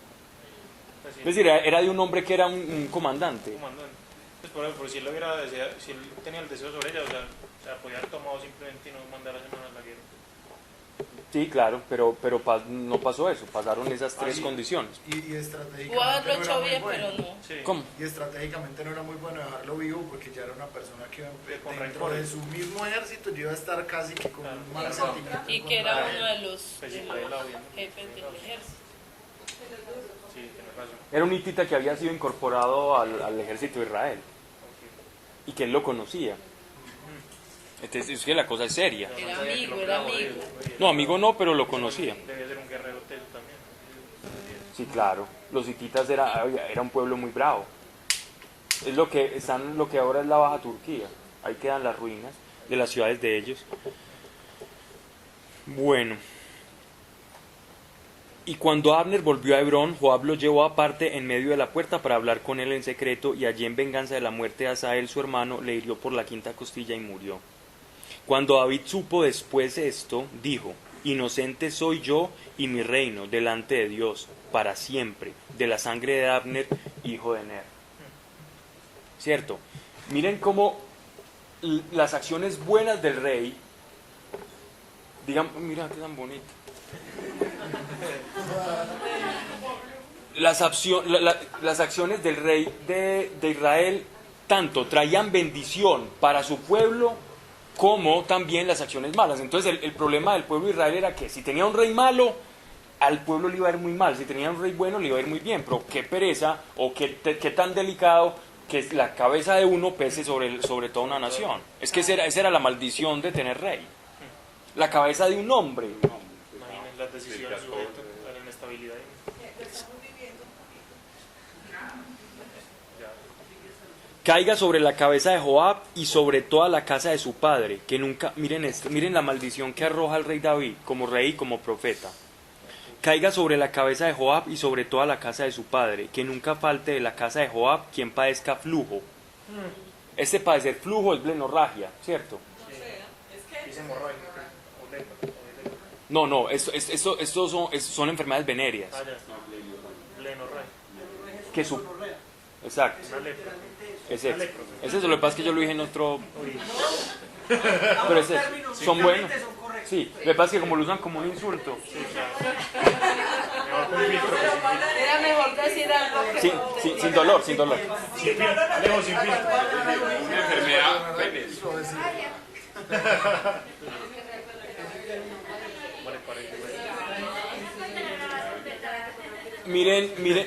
Pues, sí, Es decir, era de un hombre que era un comandante. comandante. Pues, por si él hubiera deseado, si él tenía el deseo sobre ella, o sea, podía haber tomado simplemente y no mandar a hacer nada a la guerra. Sí, claro, pero no pasó eso, pasaron esas tres condiciones. Y estratégicamente Pudo haberlo no era hecho muy bien, bueno. pero no. Sí. ¿Cómo? Y estratégicamente no era muy bueno dejarlo vivo porque ya era una persona que Con dentro rencores. de su mismo ejército ya iba a estar casi que con un mal En sentimiento. Y en que contra era de uno él. de los Pues sí, por ahí la odian. jefes del ejército. Sí, tienes razón. Era un hitita que había sido incorporado al ejército de Israel y que él lo conocía. Entonces es que la cosa es seria. Era amigo, era amigo. No, amigo no, pero lo conocía. Debía ser un guerrero teso también. Sí, claro. Los hititas era un pueblo muy bravo. Es lo que están, lo que ahora es la Baja Turquía. Ahí quedan las ruinas de las ciudades de ellos. Bueno. Y cuando Abner volvió a Hebrón, Joab lo llevó aparte en medio de la puerta para hablar con él en secreto, y allí en venganza de la muerte de Asael su hermano le hirió por la quinta costilla y murió. Cuando David supo después esto, dijo: inocente soy yo y mi reino delante de Dios para siempre, de la sangre de Abner, hijo de Ner. ¿Cierto? Miren cómo las acciones buenas del rey, digan, mira qué tan bonito. Las acciones del rey de Israel tanto traían bendición para su pueblo como también las acciones malas. Entonces el problema del pueblo de Israel era que si tenía un rey malo, al pueblo le iba a ir muy mal. Si tenía un rey bueno, le iba a ir muy bien. Pero qué pereza o qué tan delicado que la cabeza de uno pese sobre toda una nación. Es que esa era la maldición de tener rey. La cabeza de un hombre. Imaginen las decisiones sujetas a la inestabilidad. Caiga sobre la cabeza de Joab y sobre toda la casa de su padre, que nunca, miren esto, miren la maldición que arroja el rey David como rey y como profeta. Caiga sobre la cabeza de Joab y sobre toda la casa de su padre, que nunca falte de la casa de Joab quien padezca flujo. Este padecer flujo es blenorragia, ¿cierto? No, estos son enfermedades venéreas. Exacto. Ese es lo que pasa, es que yo lo dije en otro. Pero son buenos. Sí, lo que pasa es que como lo usan como un insulto. Era mejor decir algo que Sin dolor. Sin filtro. Una enfermedad venérea. Miren.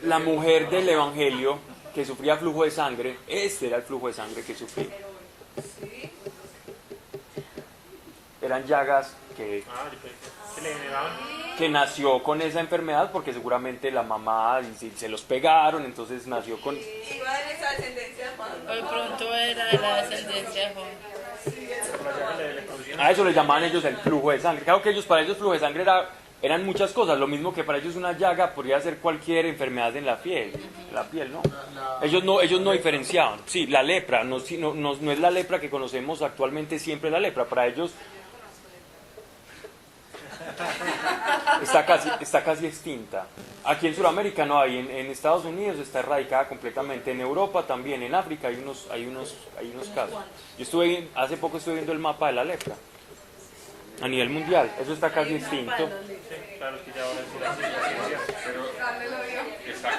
La mujer del Evangelio que sufría flujo de sangre, este era el flujo de sangre que sufría. Eran llagas que nació con esa enfermedad porque seguramente la mamá se los pegaron, entonces nació con... Iba en esa descendencia, Hoy pronto era de la descendencia de Juan. A eso le llamaban ellos el flujo de sangre. Claro que para ellos flujo de sangre eran muchas cosas. Lo mismo que para ellos una llaga podría ser cualquier enfermedad en la piel. ¿No? Ellos no diferenciaban. Sí, la lepra, no es la lepra que conocemos actualmente siempre la lepra. Para ellos está casi extinta. Aquí en Sudamérica no hay, en Estados Unidos está erradicada completamente, en Europa también, en África hay unos casos. Hace poco estuve viendo el mapa de la lepra a nivel mundial, eso está casi extinto.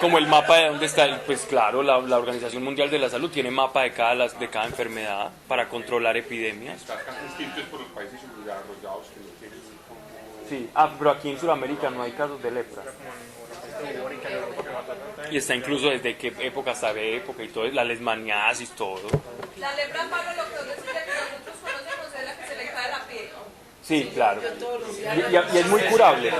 Como el mapa de dónde está, pues claro, la Organización Mundial de la Salud tiene mapa de cada enfermedad para controlar epidemias. Está casi extinto por los países subdesarrollados que no tienen. Sí, pero aquí en Sudamérica no hay casos de lepra. Y está incluso desde qué época hasta qué época y todo, la leishmaniasis, todo. La lepra, Pablo, lo que nosotros conocemos es la que se le cae la piel. Sí, claro. Y es muy curable.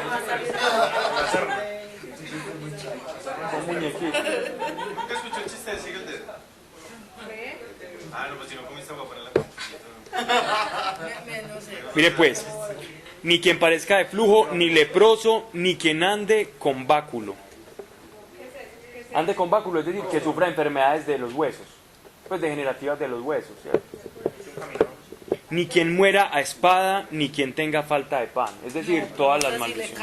Un muñequito. ¿Nunca escuchó un chiste de sigue el dedo? No, pues si no comiste agua, poner la Mire pues, ni quien parezca de flujo, ni leproso, ni quien ande con báculo. Ande con báculo, es decir, que sufra enfermedades de los huesos, pues degenerativas de los huesos, ¿cierto? Ni quien muera a espada, ni quien tenga falta de pan, es decir, todas las maldiciones.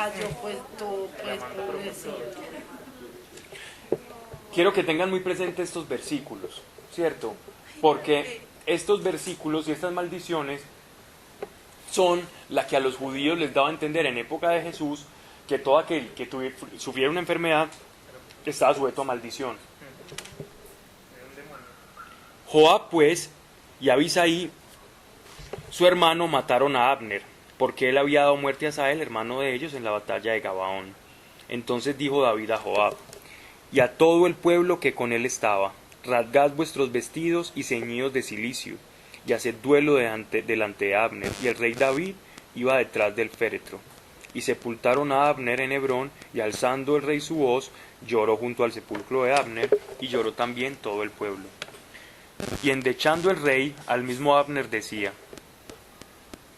Quiero que tengan muy presentes estos versículos, ¿cierto? Porque estos versículos y estas maldiciones son la que a los judíos les daba a entender en época de Jesús que todo aquel que sufriera una enfermedad estaba sujeto a maldición. Joab pues y Abisai su hermano mataron a Abner, porque él había dado muerte a Asael, hermano de ellos, en la batalla de Gabaón. Entonces dijo David a Joab y a todo el pueblo que con él estaba: rasgad vuestros vestidos y ceñidos de cilicio, y haced duelo delante de Abner. Y el rey David iba detrás del féretro. Y sepultaron a Abner en Hebrón, y alzando el rey su voz, lloró junto al sepulcro de Abner, y lloró también todo el pueblo. Y endechando el rey, al mismo Abner decía: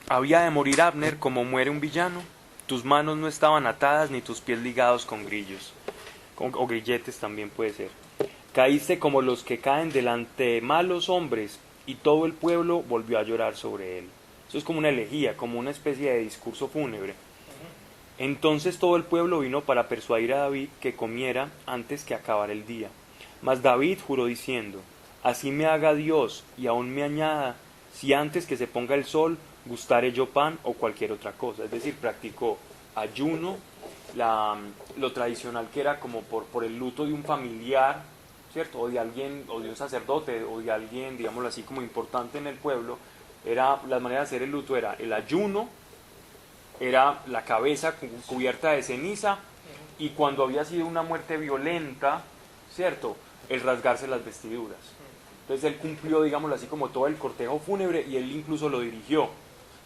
¿había de morir Abner como muere un villano? Tus manos no estaban atadas, ni tus pies ligados con grillos, o grilletes también puede ser. Caíste como los que caen delante de malos hombres, y todo el pueblo volvió a llorar sobre él. Eso es como una elegía, como una especie de discurso fúnebre. Entonces todo el pueblo vino para persuadir a David que comiera antes que acabara el día. Mas David juró diciendo: así me haga Dios y aún me añada, si antes que se ponga el sol gustare yo pan o cualquier otra cosa. Es decir, practicó ayuno, lo tradicional que era como por el luto de un familiar, ¿cierto? O de alguien, o de un sacerdote, o de alguien, digámoslo así, como importante en el pueblo. La manera de hacer el luto era el ayuno, era la cabeza cubierta de ceniza, y cuando había sido una muerte violenta, ¿cierto?, el rasgarse las vestiduras. Entonces él cumplió, digámoslo así, como todo el cortejo fúnebre, y él incluso lo dirigió,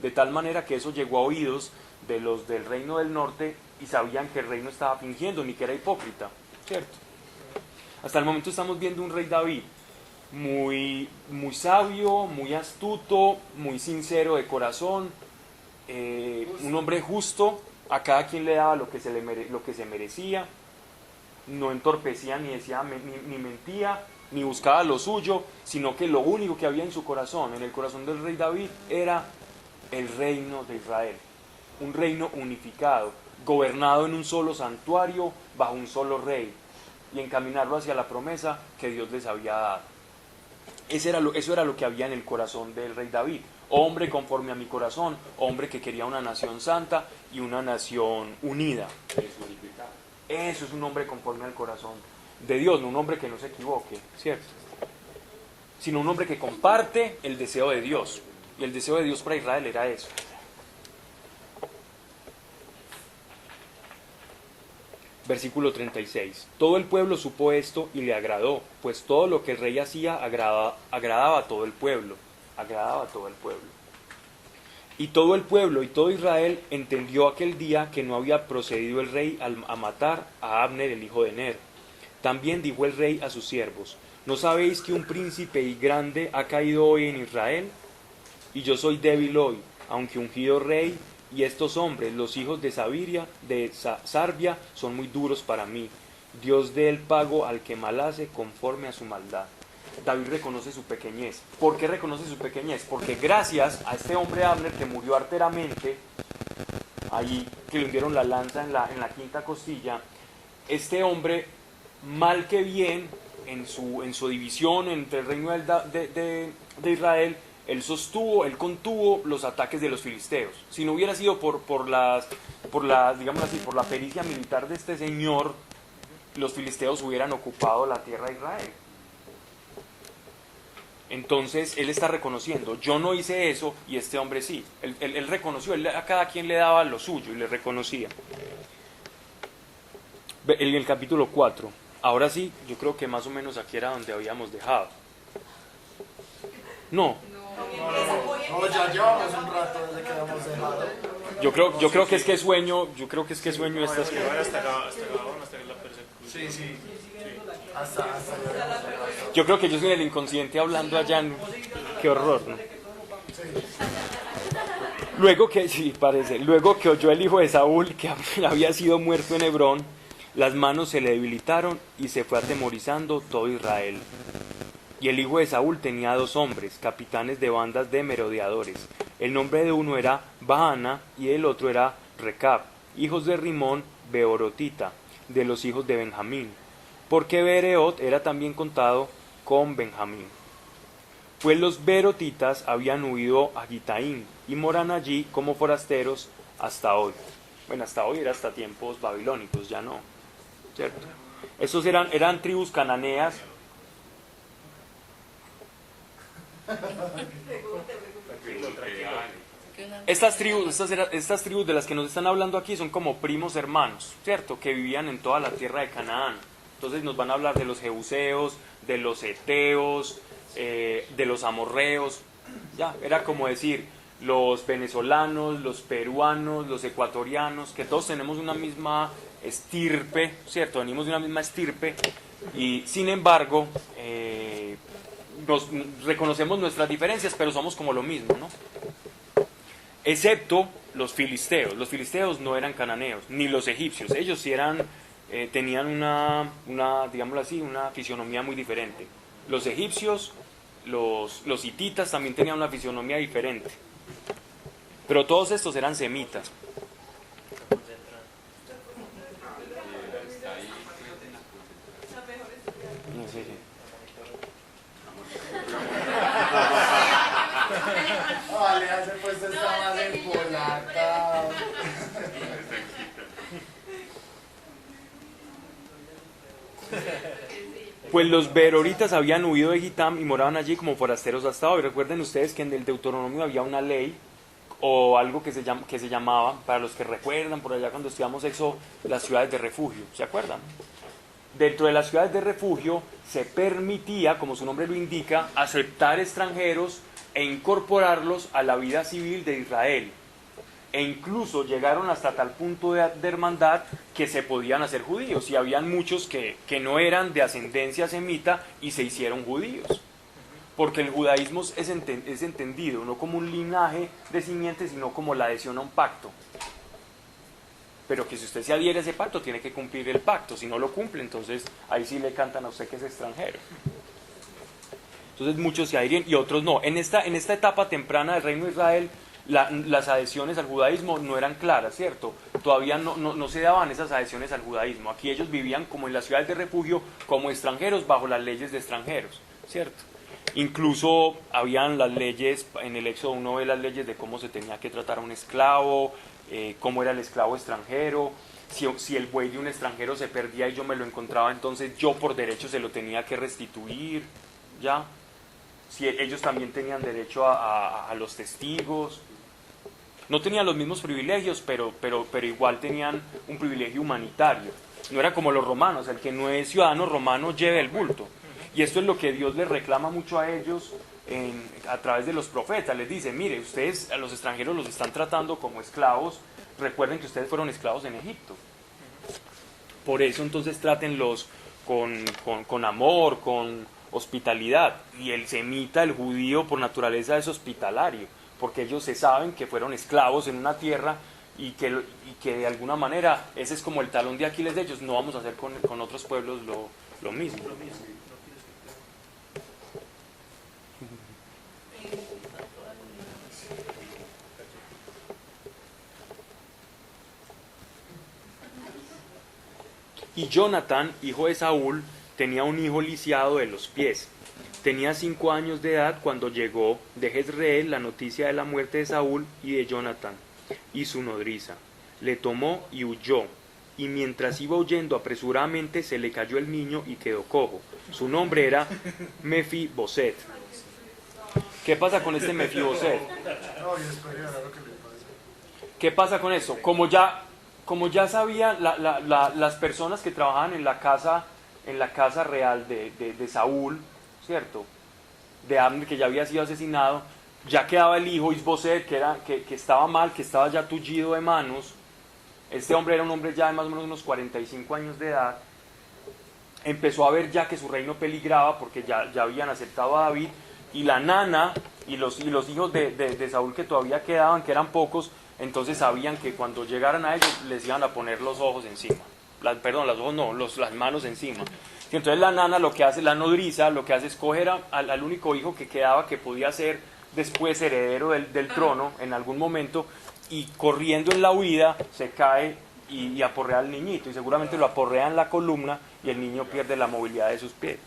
de tal manera que eso llegó a oídos de los del reino del norte, y sabían que el rey no estaba fingiendo, ni que era hipócrita, ¿cierto? Hasta el momento estamos viendo un rey David muy sabio, muy astuto, muy sincero de corazón, un hombre justo, a cada quien le daba lo que se merecía, no entorpecía ni decía ni mentía, ni buscaba lo suyo, sino que lo único que había en su corazón, en el corazón del rey David, era el reino de Israel, un reino unificado, gobernado en un solo santuario, bajo un solo rey, y encaminarlo hacia la promesa que Dios les había dado. Eso era lo que había en el corazón del rey David: hombre conforme a mi corazón, hombre que quería una nación santa y una nación unida. Eso es un hombre conforme al corazón de Dios, no un hombre que no se equivoque, ¿cierto?, sino un hombre que comparte el deseo de Dios, y el deseo de Dios para Israel era eso. Versículo 36. Todo el pueblo supo esto y le agradó, pues todo lo que el rey hacía agradaba a todo el pueblo. Agradaba a todo el pueblo. Y todo el pueblo y todo Israel entendió aquel día que no había procedido el rey a matar a Abner el hijo de Ner. También dijo el rey a sus siervos: ¿no sabéis que un príncipe y grande ha caído hoy en Israel? Y yo soy débil hoy, aunque ungido rey, y estos hombres, los hijos de Sarbia, son muy duros para mí. Dios dé el pago al que mal hace conforme a su maldad. David reconoce su pequeñez. ¿Por qué reconoce su pequeñez? Porque gracias a este hombre Abner, que murió arteramente, ahí que le hundieron la lanza en la quinta costilla, este hombre, mal que bien, en su división entre el reino de Israel, él contuvo los ataques de los filisteos. Si no hubiera sido por la pericia militar de este señor, los filisteos hubieran ocupado la tierra de Israel. Entonces él está reconociendo: yo no hice eso y este hombre sí. Él reconoció, a cada quien le daba lo suyo y le reconocía. En el capítulo 4, ahora sí, yo creo que más o menos aquí era donde habíamos dejado. No, ya llevamos un rato desde que habíamos dejado. yo creo que es que sueño estas Que vaya hasta acá, hasta la persecución. Sí. Hasta Yo creo que yo soy el inconsciente hablando allá. Qué horror, ¿no? Luego que oyó el hijo de Saúl que había sido muerto en Hebrón, las manos se le debilitaron y se fue atemorizando todo Israel. Y el hijo de Saúl tenía 2 hombres, capitanes de bandas de merodeadores. El nombre de uno era Baana y el otro era Recab, hijos de Rimón Beorotita, de los hijos de Benjamín, porque Bereot era también contado con Benjamín. Pues los berotitas habían huido a Gitaim y moran allí como forasteros hasta hoy. Bueno, hasta hoy era hasta tiempos babilónicos, ya no, ¿cierto? Esos eran tribus cananeas. Estas tribus de las que nos están hablando aquí son como primos hermanos, ¿cierto? Que vivían en toda la tierra de Canaán. Entonces nos van a hablar de los jebuseos, de los heteos, de los amorreos. Ya, era como decir, los venezolanos, los peruanos, los ecuatorianos, que todos tenemos una misma estirpe, ¿cierto? Venimos de una misma estirpe y sin embargo nos reconocemos nuestras diferencias, pero somos como lo mismo, ¿no? Excepto los filisteos. Los filisteos no eran cananeos, ni los egipcios. Ellos sí eran, tenían una, digámoslo así, una fisionomía muy diferente. Los egipcios, los hititas también tenían una fisionomía diferente. Pero todos estos eran semitas. No sé. Vale, hace pues está más empolata. Pues los beroritas habían huido de Gitam y moraban allí como forasteros hasta hoy. Recuerden ustedes que en el Deuteronomio había una ley o algo que se llamaba, para los que recuerdan por allá cuando estudiamos Éxodo, las ciudades de refugio. ¿Se acuerdan? Dentro de las ciudades de refugio se permitía, como su nombre lo indica, aceptar extranjeros e incorporarlos a la vida civil de Israel. E incluso llegaron hasta tal punto de hermandad que se podían hacer judíos. Y habían muchos que no eran de ascendencia semita y se hicieron judíos. Porque el judaísmo es entendido no como un linaje de simiente, sino como la adhesión a un pacto. Pero que si usted se adhiere a ese pacto, tiene que cumplir el pacto. Si no lo cumple, entonces ahí sí le cantan a usted que es extranjero. Entonces muchos se adhieren y otros no. En esta etapa temprana del reino de Israel, las adhesiones al judaísmo no eran claras, ¿cierto? Todavía no se daban esas adhesiones al judaísmo. Aquí ellos vivían como en las ciudades de refugio, como extranjeros, bajo las leyes de extranjeros, ¿cierto? Incluso habían las leyes, en el Éxodo uno ve las leyes de cómo se tenía que tratar a un esclavo, cómo era el esclavo extranjero, si el buey de un extranjero se perdía y yo me lo encontraba, entonces yo por derecho se lo tenía que restituir, ¿ya? Si ellos también tenían derecho a los testigos. No tenían los mismos privilegios, pero igual tenían un privilegio humanitario. No era como los romanos, el que no es ciudadano romano lleve el bulto. Y esto es lo que Dios les reclama mucho a ellos a través de los profetas. Les dice, mire, ustedes a los extranjeros los están tratando como esclavos. Recuerden que ustedes fueron esclavos en Egipto. Por eso entonces trátenlos con amor, con hospitalidad. Y el semita, el judío, por naturaleza es hospitalario, porque ellos se saben que fueron esclavos en una tierra y que de alguna manera ese es como el talón de Aquiles de ellos. No vamos a hacer con otros pueblos lo mismo. Y Jonatán, hijo de Saúl, tenía un hijo lisiado de los pies. Tenía 5 años de edad cuando llegó de Jezreel la noticia de la muerte de Saúl y de Jonatán y su nodriza. Le tomó y huyó, y mientras iba huyendo apresuradamente se le cayó el niño y quedó cojo. Su nombre era Mefiboset. ¿Qué pasa con este Mefiboset? ¿Qué pasa con eso? Como ya sabían las personas que trabajaban en la casa real de Saúl, ¿cierto? De Abner, que ya había sido asesinado, ya quedaba el hijo Isboset, que estaba mal, que estaba ya tullido de manos. Este hombre era un hombre ya de más o menos unos 45 años de edad. Empezó a ver ya que su reino peligraba porque ya habían aceptado a David, y la nana y los hijos de Saúl que todavía quedaban, que eran pocos, entonces sabían que cuando llegaran a ellos les iban a poner los ojos encima. Las manos encima. Y entonces la nana lo que hace, la nodriza, lo que hace es coger al único hijo que quedaba, que podía ser después heredero del trono en algún momento, y corriendo en la huida se cae y aporrea al niñito, y seguramente lo aporrea en la columna y el niño pierde la movilidad de sus pies.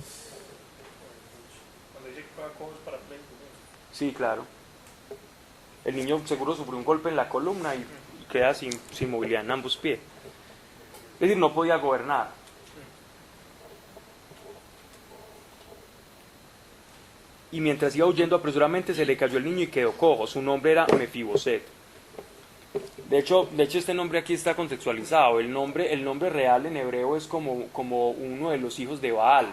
Cuando dice que juega cojos para pleito. Sí, claro. El niño seguro sufrió un golpe en la columna y queda sin movilidad en ambos pies. Es decir, no podía gobernar. Y mientras iba huyendo apresuradamente se le cayó el niño y quedó cojo. Su nombre era Mefiboset. De hecho este nombre aquí está contextualizado. El nombre real en hebreo es como uno de los hijos de Baal.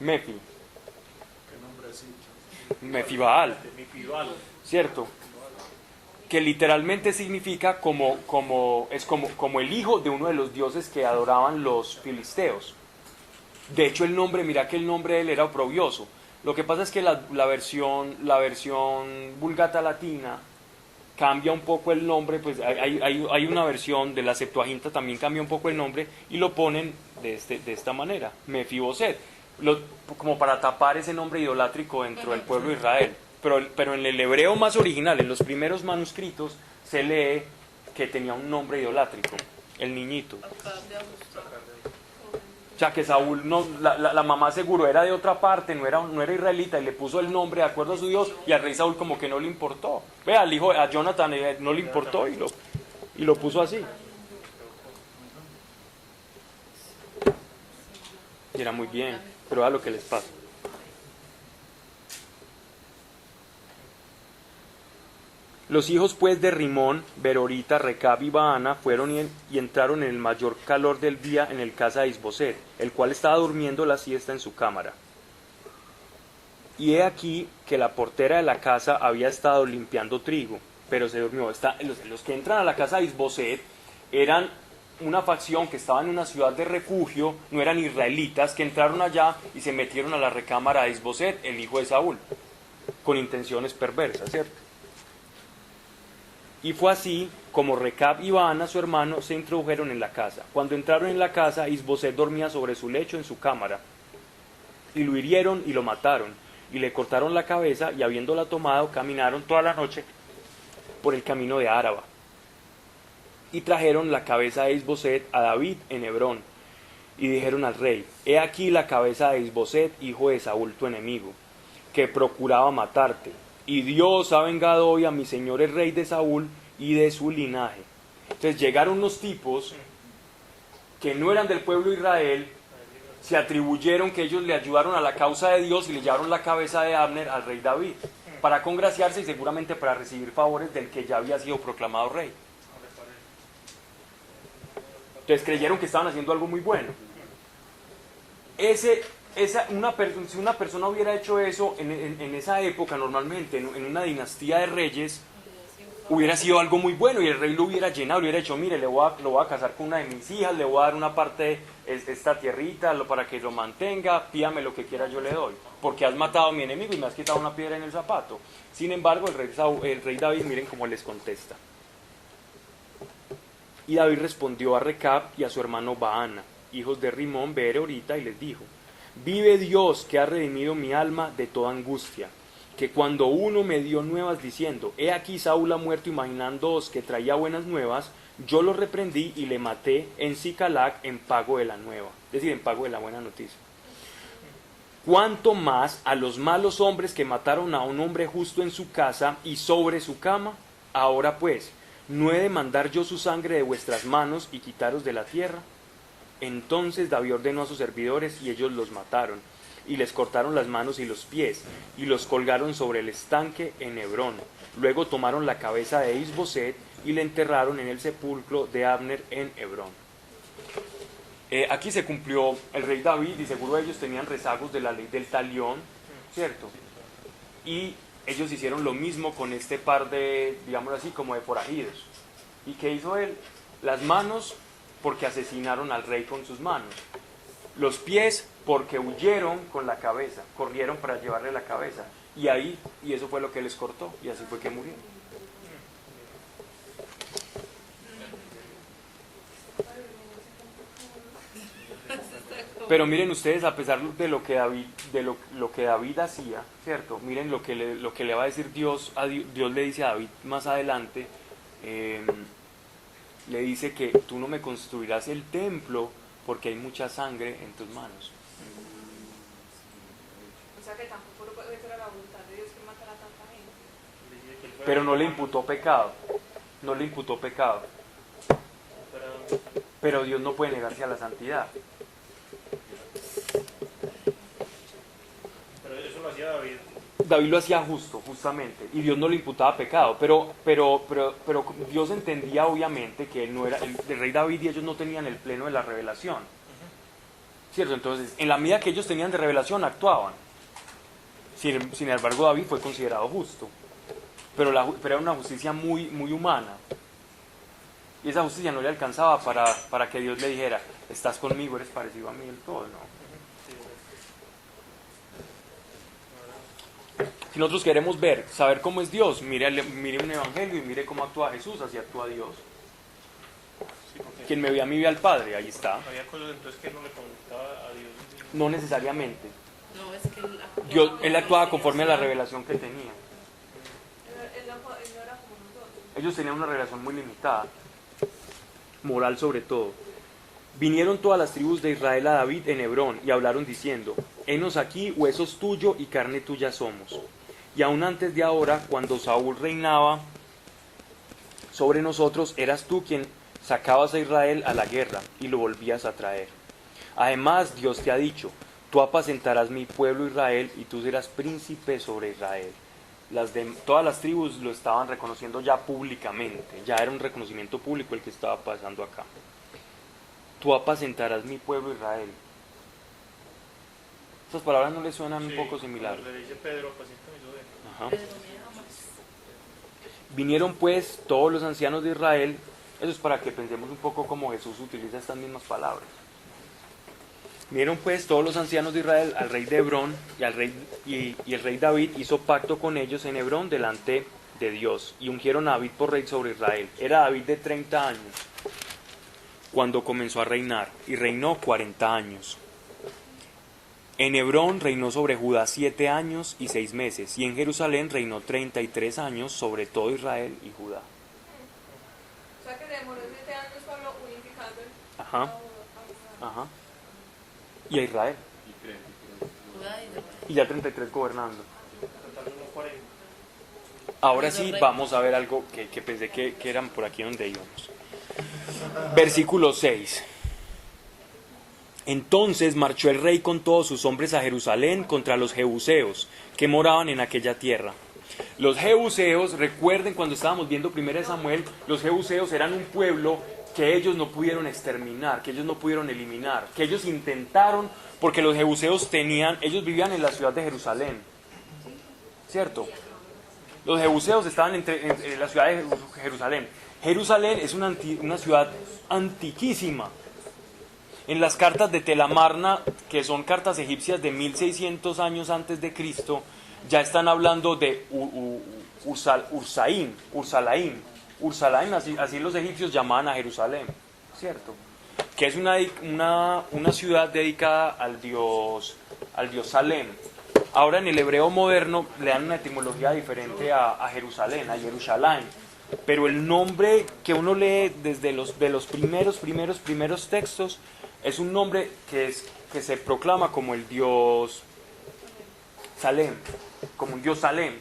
Mefi. Qué nombrecito. Mefibaal, Mefibal. ¿cierto? Que literalmente significa como el hijo de uno de los dioses que adoraban los filisteos. De hecho, el nombre, mira que el nombre de él era oprobioso. Lo que pasa es que la versión Vulgata Latina cambia un poco el nombre, pues hay una versión de la Septuaginta también cambia un poco el nombre y lo ponen de esta manera, Mefiboset, como para tapar ese nombre idolátrico dentro del pueblo de Israel. Pero en el hebreo más original, en los primeros manuscritos, se lee que tenía un nombre idolátrico, el niñito. O sea que Saúl, la mamá seguro era de otra parte, no era israelita, y le puso el nombre de acuerdo a su Dios, y al rey Saúl como que no le importó. Vea, al hijo, a Jonathan no le importó y lo puso así. Y era muy bien, pero vea lo que les pasa. Los hijos pues de Rimón, Berorita, Recab y Baana fueron y entraron en el mayor calor del día en el casa de Isboset, el cual estaba durmiendo la siesta en su cámara. Y he aquí que la portera de la casa había estado limpiando trigo, pero se durmió. Los que entran a la casa de Isboset eran una facción que estaba en una ciudad de refugio, no eran israelitas, que entraron allá y se metieron a la recámara de Isboset, el hijo de Saúl, con intenciones perversas, ¿cierto? Y fue así como Recab y Baana, su hermano, se introdujeron en la casa. Cuando entraron en la casa, Isboset dormía sobre su lecho en su cámara. Y lo hirieron y lo mataron. Y le cortaron la cabeza y habiéndola tomado, caminaron toda la noche por el camino de Áraba. Y trajeron la cabeza de Isboset a David en Hebrón. Y dijeron al rey, he aquí la cabeza de Isboset, hijo de Saúl, tu enemigo, que procuraba matarte. Y Dios ha vengado hoy a mi señor el rey de Saúl y de su linaje. Entonces llegaron unos tipos que no eran del pueblo de Israel, se atribuyeron que ellos le ayudaron a la causa de Dios y le llevaron la cabeza de Abner al rey David, para congraciarse y seguramente para recibir favores del que ya había sido proclamado rey. Entonces creyeron que estaban haciendo algo muy bueno. Si una persona hubiera hecho eso en esa época, normalmente, en una dinastía de reyes, hubiera sido algo muy bueno y el rey lo hubiera llenado, le hubiera dicho, mire, lo voy a casar con una de mis hijas, le voy a dar una parte de esta tierrita para que lo mantenga, pídame lo que quiera, yo le doy, porque has matado a mi enemigo y me has quitado una piedra en el zapato. Sin embargo, el rey David, miren cómo les contesta. Y David respondió a Recab y a su hermano Baana, hijos de Rimón, Berorita, y les dijo, vive Dios que ha redimido mi alma de toda angustia, que cuando uno me dio nuevas diciendo, he aquí Saúl ha muerto, imaginándoos que traía buenas nuevas, yo lo reprendí y le maté en Sicalac en pago de la nueva, es decir, en pago de la buena noticia. Cuanto más a los malos hombres que mataron a un hombre justo en su casa y sobre su cama, ahora pues, ¿no he de mandar yo su sangre de vuestras manos y quitaros de la tierra? Entonces David ordenó a sus servidores y ellos los mataron, y les cortaron las manos y los pies, y los colgaron sobre el estanque en Hebrón. Luego tomaron la cabeza de Isboset y le enterraron en el sepulcro de Abner en Hebrón. Aquí se cumplió el rey David, y seguro ellos tenían rezagos de la ley del talión, ¿cierto? Y ellos hicieron lo mismo con este par de, digámoslo así, como de forajidos. ¿Y qué hizo él? Las manos, porque asesinaron al rey con sus manos. Los pies, porque huyeron con la cabeza, corrieron para llevarle la cabeza. Y eso fue lo que les cortó, y así fue que murieron. Pero miren ustedes, a pesar de lo que David hacía, ¿cierto? Miren lo que le va a decir Dios. Dios le dice a David más adelante, le dice que tú no me construirás el templo porque hay mucha sangre en tus manos. O sea que tampoco era la voluntad de Dios que matara a tanta gente. Pero no le imputó pecado. No le imputó pecado. Pero Dios no puede negarse a la santidad. Pero eso lo hacía David. David lo hacía justamente, y Dios no le imputaba pecado, pero Dios entendía obviamente que él no era, el rey David y ellos no tenían el pleno de la revelación, ¿cierto? Entonces, en la medida que ellos tenían de revelación, actuaban. Sin embargo, David fue considerado justo, pero era una justicia muy, muy humana. Y esa justicia no le alcanzaba para que Dios le dijera, estás conmigo, eres parecido a mí del todo, ¿no? Si nosotros queremos saber cómo es Dios, mire un evangelio y mire cómo actúa Jesús, así actúa Dios. Quien me ve a mí ve al Padre, ahí está. Había cosas entonces que no le comunicaba a Dios. No necesariamente. No, es que Él actuaba conforme a la revelación que tenía. Él no era como nosotros. Ellos tenían una revelación muy limitada, moral sobre todo. Vinieron todas las tribus de Israel a David en Hebrón y hablaron diciendo, henos aquí, huesos tuyos y carne tuya somos. Y aún antes de ahora, cuando Saúl reinaba sobre nosotros, eras tú quien sacabas a Israel a la guerra y lo volvías a traer. Además, Dios te ha dicho, tú apacentarás mi pueblo Israel y tú serás príncipe sobre Israel. Todas las tribus lo estaban reconociendo ya públicamente, ya era un reconocimiento público el que estaba pasando acá. Tú apacentarás mi pueblo Israel. Estas palabras no le suenan un poco similares. Le dice Pedro, apacienta mis ovejas. Ajá. Pero mira más. Vinieron pues todos los ancianos de Israel. Eso es para que pensemos un poco cómo Jesús utiliza estas mismas palabras. Vinieron pues todos los ancianos de Israel al rey de Hebrón y el rey David hizo pacto con ellos en Hebrón delante de Dios y ungieron a David por rey sobre Israel. Era David de 30 años cuando comenzó a reinar y reinó 40 años. En Hebrón reinó sobre Judá 7 años y 6 meses y en Jerusalén reinó 33 años sobre todo Israel y Judá. O sea que demoró 7 años solo unificando el... Ajá, ajá. Y a Israel. Judá y Israel. Y ya 33 gobernando. Total, unos 40. Ahora sí vamos a ver algo que pensé que eran por aquí donde íbamos. Versículo 6. Entonces marchó el rey con todos sus hombres a Jerusalén contra los jebuseos que moraban en aquella tierra. Los jebuseos, recuerden cuando estábamos viendo 1 Samuel, los jebuseos eran un pueblo que ellos no pudieron exterminar, que ellos no pudieron eliminar, que ellos intentaron, porque los jebuseos ellos vivían en la ciudad de Jerusalén, ¿cierto? Los jebuseos estaban en la ciudad de Jerusalén. Jerusalén es una ciudad antiquísima. En las cartas de Telamarna, que son cartas egipcias de 1600 años antes de Cristo, ya están hablando de Ursalaim, así los egipcios llamaban a Jerusalén, ¿cierto? Que es una ciudad dedicada al dios Salem. Ahora en el hebreo moderno le dan una etimología diferente a Jerusalén, a Jerusalén, pero el nombre que uno lee desde los primeros textos es un nombre que se proclama como el dios Salem, como un dios Salem,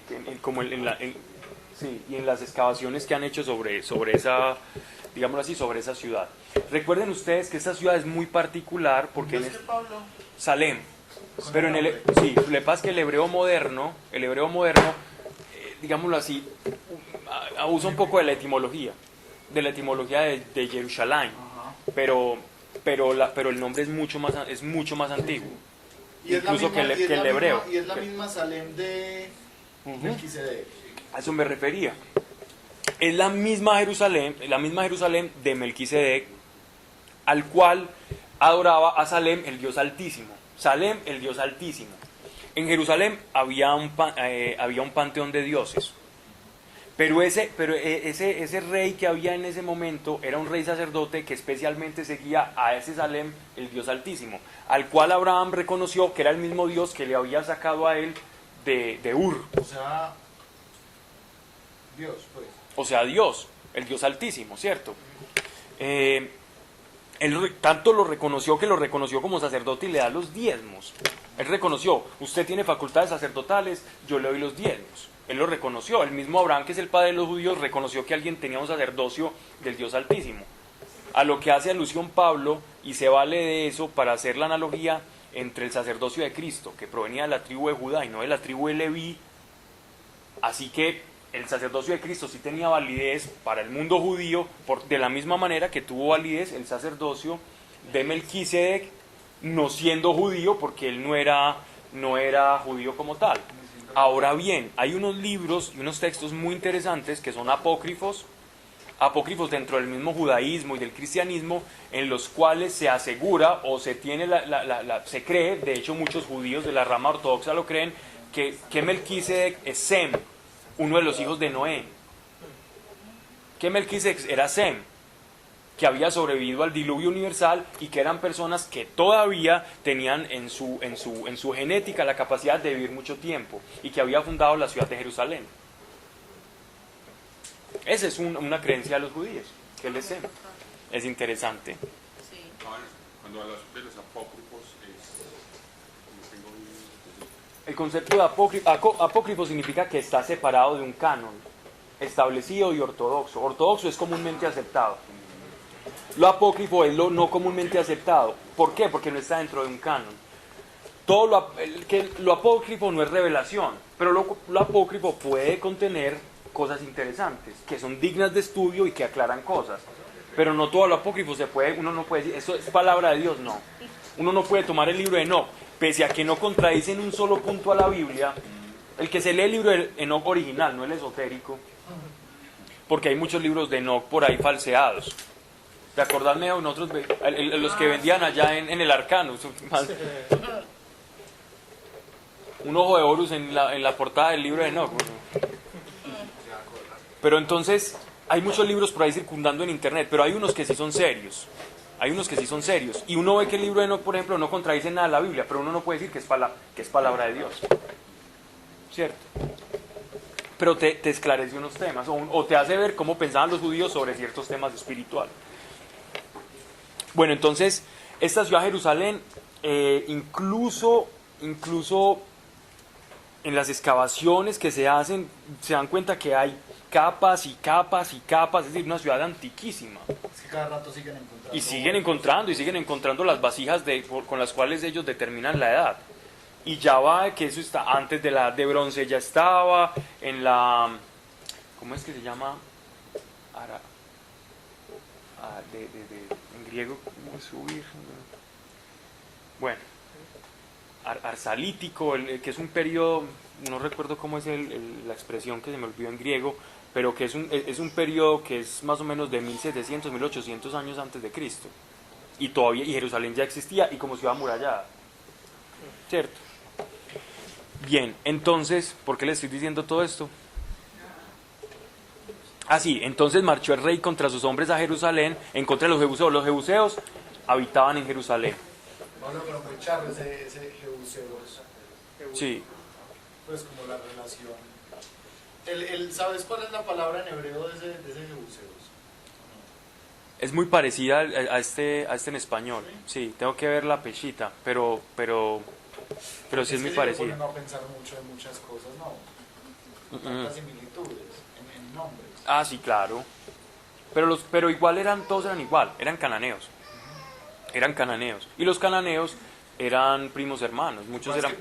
y en las excavaciones que han hecho sobre esa, digámoslo así, sobre esa ciudad. Recuerden ustedes que esta ciudad es muy particular porque ¿Dios que Pablo? Salem, pero lo que pasa es que el hebreo moderno, digámoslo así, abusa un poco de la etimología de Jerusalén, pero el nombre es mucho más antiguo, incluso que el hebreo. Y es la misma Salem de Melquisedec. A eso me refería. Es la misma Jerusalén de Melquisedec, al cual adoraba a Salem, el Dios Altísimo. Salem, el Dios Altísimo. En Jerusalén había un panteón de dioses. Pero ese rey que había en ese momento era un rey sacerdote que especialmente seguía a ese Salem, el Dios Altísimo, al cual Abraham reconoció que era el mismo Dios que le había sacado a él de Ur. O sea, Dios, pues. O sea, Dios, el Dios Altísimo, ¿cierto? Él tanto lo reconoció que lo reconoció como sacerdote y le da los diezmos. Él reconoció, usted tiene facultades sacerdotales, yo le doy los diezmos. Él lo reconoció, el mismo Abraham, que es el padre de los judíos, reconoció que alguien tenía un sacerdocio del Dios Altísimo. A lo que hace alusión Pablo, y se vale de eso para hacer la analogía entre el sacerdocio de Cristo, que provenía de la tribu de Judá y no de la tribu de Leví. Así que el sacerdocio de Cristo sí tenía validez para el mundo judío, de la misma manera que tuvo validez el sacerdocio de Melquisedec, no siendo judío, porque él no era judío como tal. Ahora bien, hay unos libros y unos textos muy interesantes que son apócrifos dentro del mismo judaísmo y del cristianismo, en los cuales se asegura o se tiene se cree, de hecho muchos judíos de la rama ortodoxa lo creen, que Melquisedec es Sem, uno de los hijos de Noé. Que Melquisedec era Sem, que había sobrevivido al diluvio universal y que eran personas que todavía tenían en su genética la capacidad de vivir mucho tiempo y que había fundado la ciudad de Jerusalén. Esa es una creencia de los judíos, que él es Sem. Es interesante. Sí. Cuando hablas de los apócrifos, El concepto de apócrifo significa que está separado de un canon establecido y ortodoxo. Ortodoxo es comúnmente aceptado. Lo apócrifo es lo no comúnmente aceptado. ¿Por qué? Porque no está dentro de un canon. Lo apócrifo no es revelación, pero lo apócrifo puede contener cosas interesantes, que son dignas de estudio y que aclaran cosas. Pero no todo lo apócrifo uno no puede decir, eso es palabra de Dios, no. Uno no puede tomar el libro de Enoc, pese a que no contradice en un solo punto a la Biblia. El que se lee el libro de Enoc original, no el esotérico, porque hay muchos libros de Enoc por ahí falseados. ¿Te acordás, Neo? Nosotros, los que vendían allá en el Arcano, un ojo de Horus en la portada del libro de Enoc. Pero entonces, hay muchos libros por ahí circundando en internet, pero hay unos que sí son serios. Y uno ve que el libro de Enoc, por ejemplo, no contradice nada de la Biblia, pero uno no puede decir que es palabra de Dios. ¿Cierto? Pero te esclarece unos temas, o te hace ver cómo pensaban los judíos sobre ciertos temas espirituales. Bueno, entonces, esta ciudad de Jerusalén, incluso en las excavaciones que se hacen, se dan cuenta que hay capas y capas y capas, es decir, una ciudad antiquísima. Es que cada rato siguen encontrando. Y siguen encontrando las vasijas con las cuales ellos determinan la edad. Y ya va, que eso está antes de la edad de bronce, ya estaba en la... ¿Cómo es que se llama? En griego, ¿cómo es subir? Bueno, arsalítico, que es un periodo, no recuerdo cómo es la expresión que se me olvidó en griego, pero que es un periodo que es más o menos de 1700, 1800 años antes de Cristo. Y Jerusalén ya existía y como ciudad amurallada. ¿Cierto? Bien, entonces, ¿por qué le estoy diciendo todo esto? Así, entonces marchó el rey contra sus hombres a Jerusalén, en contra de los jebuseos. Los jebuseos habitaban en Jerusalén. Bueno, pero muy charro ese jebuseos. Sí. Pues como la relación. ¿Sabes cuál es la palabra en hebreo de ese jebuseos? Es muy parecida a este en español. Sí, tengo que ver la pechita, pero sí es muy parecida. Se ponen a pensar mucho en muchas cosas, ¿no? Tantas similitudes en nombres. Ah, sí, claro. Pero igual todos eran igual, eran cananeos. Eran cananeos. Y los cananeos eran primos hermanos, muchos eran,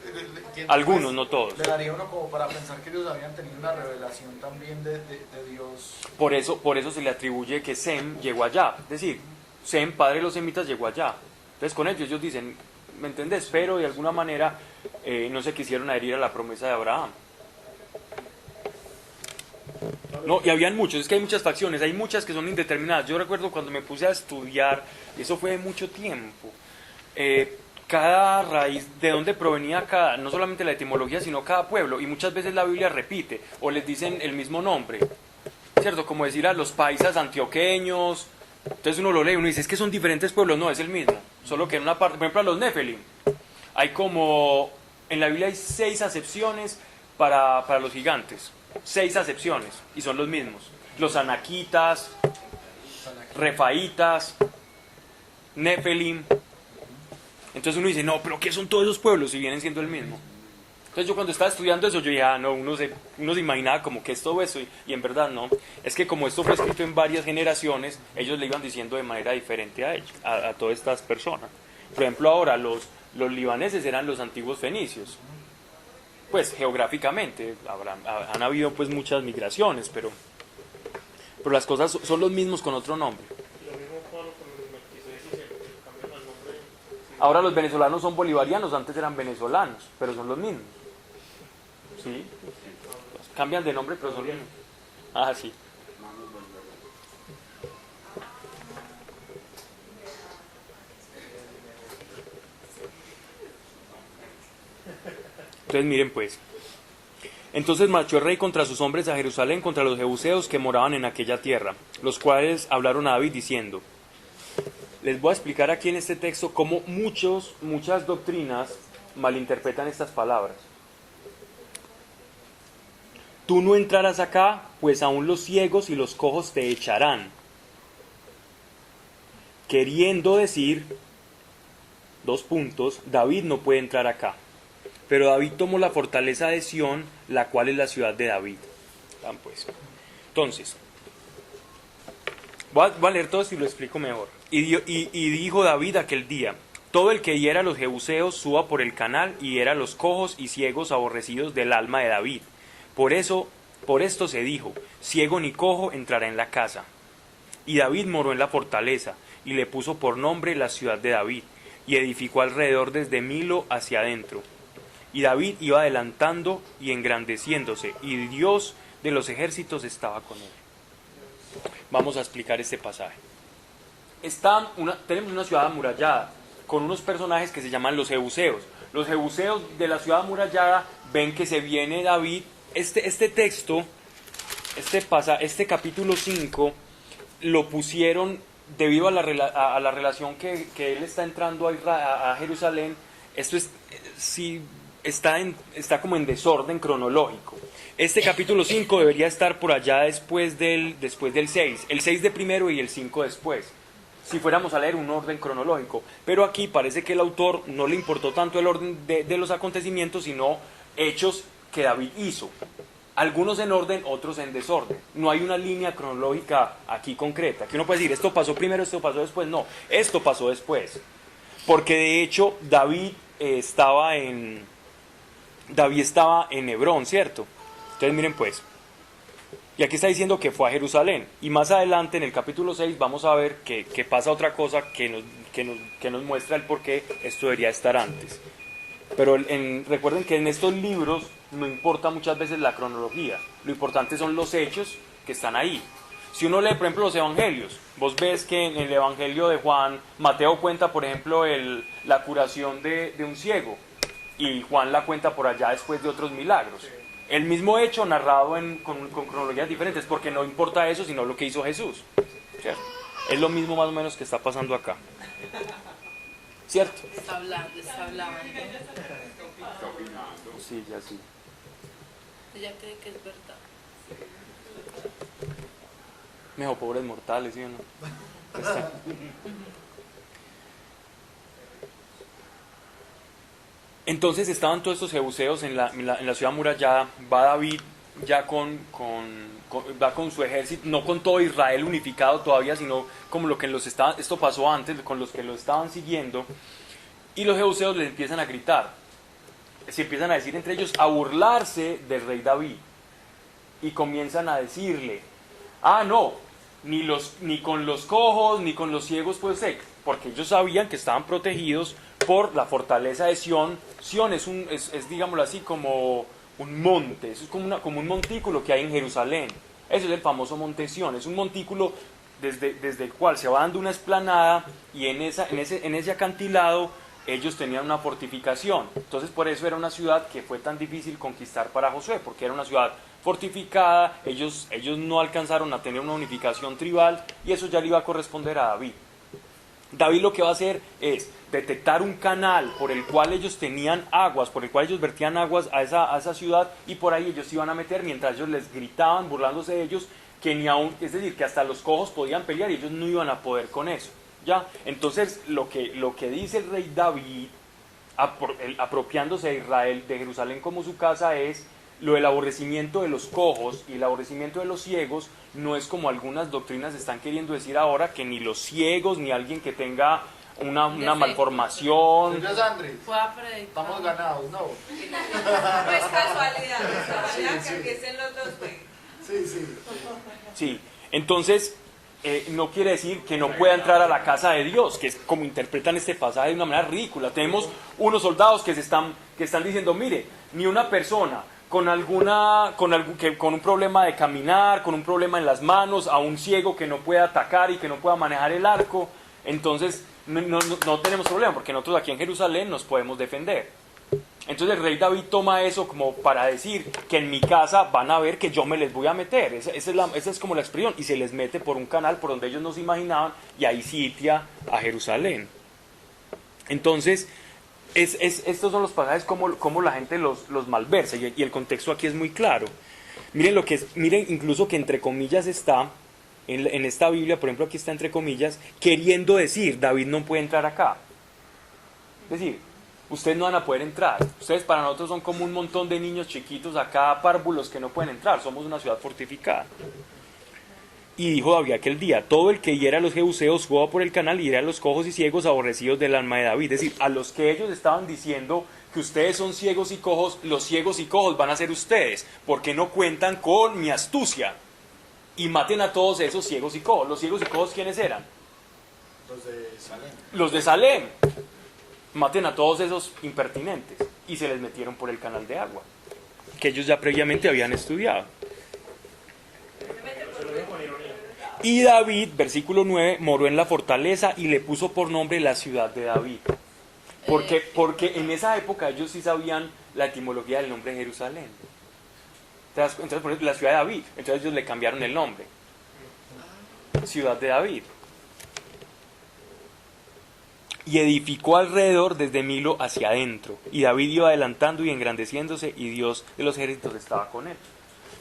algunos, no todos. Le daría uno como para pensar que ellos habían tenido una revelación también de Dios. Por eso se le atribuye que Sem llegó allá, es decir, Sem, padre de los semitas, llegó allá. Entonces con ellos dicen, ¿me entendés? Pero de alguna manera no se quisieron adherir a la promesa de Abraham. No, y habían muchos, es que hay muchas facciones, hay muchas que son indeterminadas. Yo recuerdo cuando me puse a estudiar, eso fue de mucho tiempo, cada raíz, de dónde provenía no solamente la etimología, sino cada pueblo, y muchas veces la Biblia repite, o les dicen el mismo nombre, ¿cierto? Como decir a los paisas antioqueños, entonces uno lo lee y uno dice, es que son diferentes pueblos, no, es el mismo, solo que en una parte, por ejemplo a los Nefelim, en la Biblia hay 6 acepciones para los gigantes, 6 acepciones, y son los mismos, los anaquitas, refaitas, Nefelim. Entonces uno dice, no, pero ¿qué son todos esos pueblos si vienen siendo el mismo? Entonces yo cuando estaba estudiando eso, yo dije, no, uno se imaginaba como que es todo eso, y en verdad no. Es que como esto fue escrito en varias generaciones, ellos le iban diciendo de manera diferente a ellos, a todas estas personas. Por ejemplo, ahora los libaneses eran los antiguos fenicios. Pues geográficamente, han habido pues muchas migraciones, pero las cosas son los mismos con otro nombre. Ahora los venezolanos son bolivarianos, antes eran venezolanos, pero son los mismos. Sí. Cambian de nombre, pero son... Ah, sí. Entonces miren pues. Entonces marchó el rey contra sus hombres a Jerusalén, contra los jebuseos que moraban en aquella tierra, los cuales hablaron a David diciendo... Les voy a explicar aquí en este texto cómo muchas doctrinas malinterpretan estas palabras. Tú no entrarás acá, pues aún los ciegos y los cojos te echarán. Queriendo decir, David no puede entrar acá. Pero David tomó la fortaleza de Sión, la cual es la ciudad de David. Entonces, voy a leer todo esto y lo explico mejor. Y dijo David aquel día: todo el que hiera a los jebuseos suba por el canal y hiera a los cojos y ciegos aborrecidos del alma de David. Por esto se dijo: ciego ni cojo entrará en la casa. Y David moró en la fortaleza, y le puso por nombre la ciudad de David, y edificó alrededor desde Milo hacia adentro. Y David iba adelantando y engrandeciéndose, y Dios de los ejércitos estaba con él. Vamos a explicar este pasaje. Tenemos una ciudad amurallada, con unos personajes que se llaman los jebuseos. Los jebuseos de la ciudad amurallada ven que se viene David. Este texto, este capítulo 5, lo pusieron debido a la relación que él está entrando a Jerusalén. Esto está como en desorden cronológico. Este capítulo 5 debería estar por allá después del 6, el 6 de primero y el 5 después, si fuéramos a leer un orden cronológico. Pero aquí parece que el autor no le importó tanto el orden de los acontecimientos, sino hechos que David hizo. Algunos en orden, otros en desorden. No hay una línea cronológica aquí concreta, que uno puede decir, esto pasó primero, esto pasó después. No, esto pasó después. Porque de hecho David estaba en Hebrón, ¿cierto? Entonces miren pues, y aquí está diciendo que fue a Jerusalén, y más adelante en el capítulo 6 vamos a ver que pasa otra cosa que nos muestra el por qué esto debería estar antes. Pero recuerden que en estos libros no importa muchas veces la cronología, lo importante son los hechos que están ahí. Si uno lee, por ejemplo, los evangelios, vos ves que en el evangelio de Juan, Mateo cuenta, por ejemplo, la curación de un ciego, y Juan la cuenta por allá después de otros milagros. El mismo hecho narrado con cronologías diferentes, porque no importa eso, sino lo que hizo Jesús. ¿Cierto? Es lo mismo más o menos que está pasando acá. ¿Cierto? Está hablando. Sí, ya sí. Ella cree que es verdad. Mejor pobres mortales, ¿sí o no? Está. Entonces estaban todos estos jebuseos en la ciudad amurallada. Va David ya va con su ejército, no con todo Israel unificado todavía, sino como lo que esto pasó antes, con los que lo estaban siguiendo. Y los jebuseos les empiezan a gritar, se empiezan a decir entre ellos, a burlarse del rey David. Y comienzan a decirle: no, ni con los cojos, ni con los ciegos puede ser, porque ellos sabían que estaban protegidos por la fortaleza de Sión. Sión es digámoslo así, como un monte, eso es como un montículo que hay en Jerusalén. Ese es el famoso monte Sión, es un montículo desde el cual se va dando una explanada, y en ese acantilado ellos tenían una fortificación. Entonces por eso era una ciudad que fue tan difícil conquistar para Josué, porque era una ciudad fortificada. Ellos no alcanzaron a tener una unificación tribal, y eso ya le iba a corresponder a David. David lo que va a hacer es detectar un canal por el cual ellos tenían aguas, por el cual ellos vertían aguas a esa ciudad, y por ahí ellos se iban a meter mientras ellos les gritaban, burlándose de ellos, que ni aún, es decir, que hasta los cojos podían pelear y ellos no iban a poder con eso. ¿Ya? Entonces lo que dice el rey David, apropiándose de Israel, de Jerusalén como su casa, es lo del aborrecimiento de los cojos y el aborrecimiento de los ciegos. No es como algunas doctrinas están queriendo decir ahora, que ni los ciegos, ni alguien que tenga una malformación. Señor Andrés, Pueda predicar. estamos ganados, ¿no? No es casualidad que empiecen los dos, güey. Sí. Entonces no quiere decir que no pueda entrar a la casa de Dios, que es como interpretan este pasaje de una manera ridícula. Tenemos unos soldados que están diciendo: mire, ni una persona con un problema de caminar, con un problema en las manos, a un ciego que no pueda atacar y que no pueda manejar el arco, entonces no tenemos problema, porque nosotros aquí en Jerusalén nos podemos defender. Entonces el rey David toma eso como para decir que en mi casa van a ver que yo me les voy a meter. Esa es como la expresión, y se les mete por un canal por donde ellos no se imaginaban, y ahí sitia a Jerusalén. Entonces, estos son los pasajes como la gente los malversa, y el contexto aquí es muy claro. Miren incluso que entre comillas está, en esta Biblia, por ejemplo aquí está entre comillas, queriendo decir, David no puede entrar acá. Es decir, ustedes no van a poder entrar. Ustedes para nosotros son como un montón de niños chiquitos acá, párvulos que no pueden entrar. Somos una ciudad fortificada. Y dijo David aquel día, todo el que hiera a los jebuseos jugaba por el canal y hiera a los cojos y ciegos aborrecidos del alma de David. Es decir, a los que ellos estaban diciendo que ustedes son ciegos y cojos, los ciegos y cojos van a ser ustedes, porque no cuentan con mi astucia. Y maten a todos esos ciegos y cojos. ¿Los ciegos y cojos quiénes eran? Los de Salem. Los de Salem. Maten a todos esos impertinentes. Y se les metieron por el canal de agua, que ellos ya previamente habían estudiado. Y David, versículo 9, moró en la fortaleza y le puso por nombre la ciudad de David. Porque en esa época ellos sí sabían la etimología del nombre de Jerusalén. Entonces, por ejemplo, la ciudad de David. Entonces ellos le cambiaron el nombre. Ciudad de David. Y edificó alrededor desde Milo hacia adentro. Y David iba adelantando y engrandeciéndose, y Dios de los ejércitos estaba con él.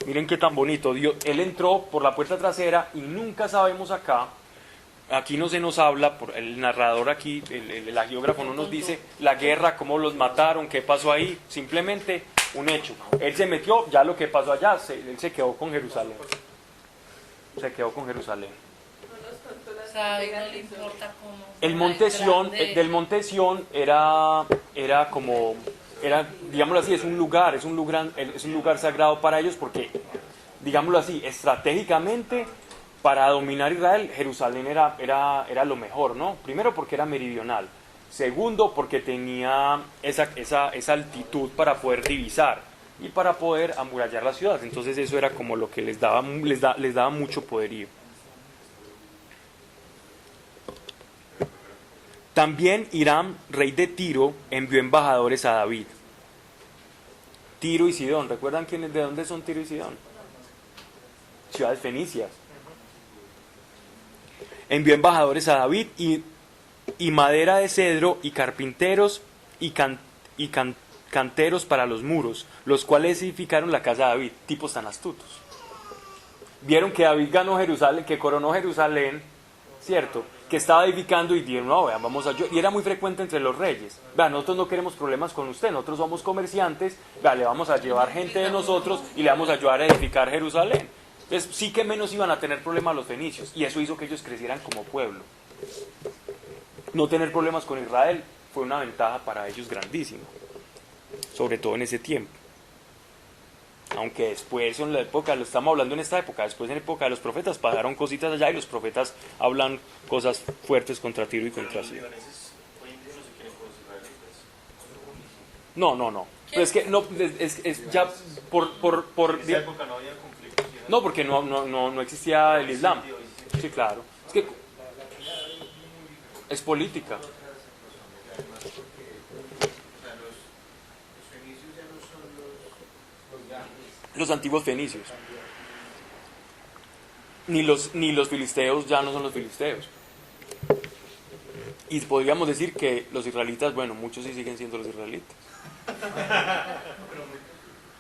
Miren qué tan bonito. Él entró por la puerta trasera y nunca sabemos acá, aquí no se nos habla, el narrador aquí, el agiógrafo no nos dice la guerra, cómo los mataron, qué pasó ahí, simplemente un hecho. Él se metió, ya lo que pasó allá, él se quedó con Jerusalén. Se quedó con Jerusalén. O sea, no le importa cómo. El monte Sión, del monte Sión era como, digámoslo así, es un lugar sagrado para ellos, porque, digámoslo así, estratégicamente, para dominar Israel, Jerusalén era lo mejor, ¿no? Primero porque era meridional. Segundo, porque tenía esa altitud para poder divisar y para poder amurallar la ciudad. Entonces eso era como lo que les daba mucho poderío. También Hiram, rey de Tiro, envió embajadores a David. Tiro y Sidón, ¿recuerdan de dónde son Tiro y Sidón? Ciudades fenicias. Envió embajadores a David y madera de cedro y carpinteros y canteros para los muros, los cuales edificaron la casa de David. Tipos tan astutos. Vieron que David ganó Jerusalén, que coronó Jerusalén, ¿cierto? Que estaba edificando y dijeron, no, vean, y era muy frecuente entre los reyes. Vean, nosotros no queremos problemas con usted, nosotros somos comerciantes, vean, le vamos a llevar gente de nosotros y le vamos a ayudar a edificar Jerusalén. Entonces sí que menos iban a tener problemas los fenicios, y eso hizo que ellos crecieran como pueblo. No tener problemas con Israel fue una ventaja para ellos grandísima, sobre todo en ese tiempo. Aunque después, en la época, lo estamos hablando en esta época, después en la época de los profetas pasaron cositas allá y los profetas hablan cosas fuertes contra Tiro y contra Sidón. No. Pero es que no, es ya por en esa época no había conflictos. No, porque no existía el Islam. Sí, claro. Es que es política. Los antiguos fenicios. Ni los filisteos ya no son los filisteos. Y podríamos decir que los israelitas, bueno, muchos sí siguen siendo los israelitas.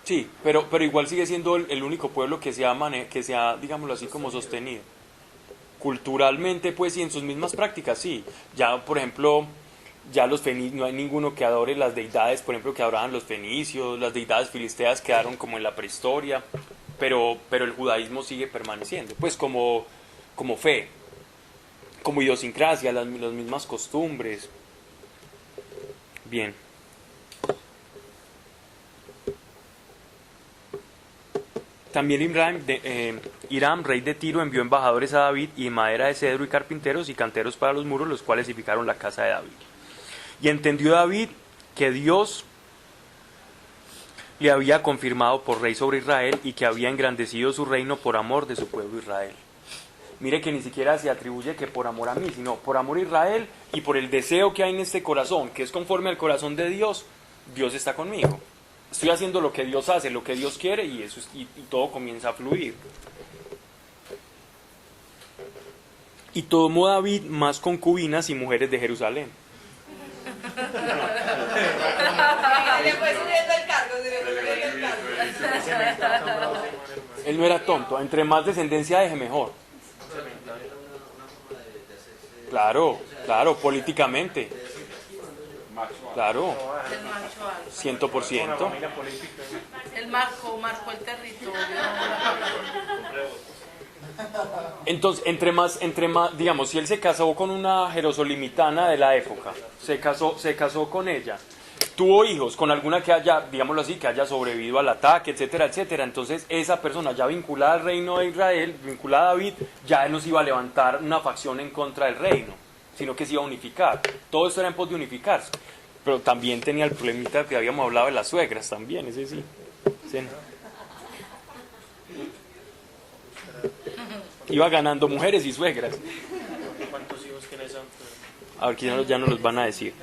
Sí, pero igual sigue siendo el único pueblo que se ha, digámoslo así, como sostenido. Culturalmente, pues, y en sus mismas prácticas, sí. Ya, por ejemplo, ya los fenicios, no hay ninguno que adore las deidades, por ejemplo, que adoraban los fenicios, las deidades filisteas quedaron como en la prehistoria, pero el judaísmo sigue permaneciendo, pues como fe, como idiosincrasia, las mismas costumbres. Bien. También Hiram, rey de Tiro, envió embajadores a David y madera de cedro y carpinteros y canteros para los muros, los cuales edificaron la casa de David. Y entendió David que Dios le había confirmado por rey sobre Israel y que había engrandecido su reino por amor de su pueblo Israel. Mire que ni siquiera se atribuye que por amor a mí, sino por amor a Israel y por el deseo que hay en este corazón, que es conforme al corazón de Dios. Dios está conmigo. Estoy haciendo lo que Dios hace, lo que Dios quiere, y eso y todo comienza a fluir. Y tomó David más concubinas y mujeres de Jerusalén. Le fue subiendo el cargo, se le fue subiendo el cargo. Él no era tonto, entre más descendencia deje mejor. Claro, claro, políticamente. Claro, El macho alfa. 100%. Él marcó el territorio. Entonces, entre más, digamos, si él se casó con una jerosolimitana de la época, se casó con ella, tuvo hijos con alguna que haya, digámoslo así, que haya sobrevivido al ataque, etcétera, etcétera, entonces esa persona ya vinculada al reino de Israel, vinculada a David, ya él no se iba a levantar una facción en contra del reino, sino que se iba a unificar. Todo esto era en pos de unificarse, pero también tenía el problemita que habíamos hablado de las suegras también, ese sí. Sí. Iba ganando mujeres y suegras. ¿Cuántos hijos tiene Santo? A ver, que ya nos los van a decir.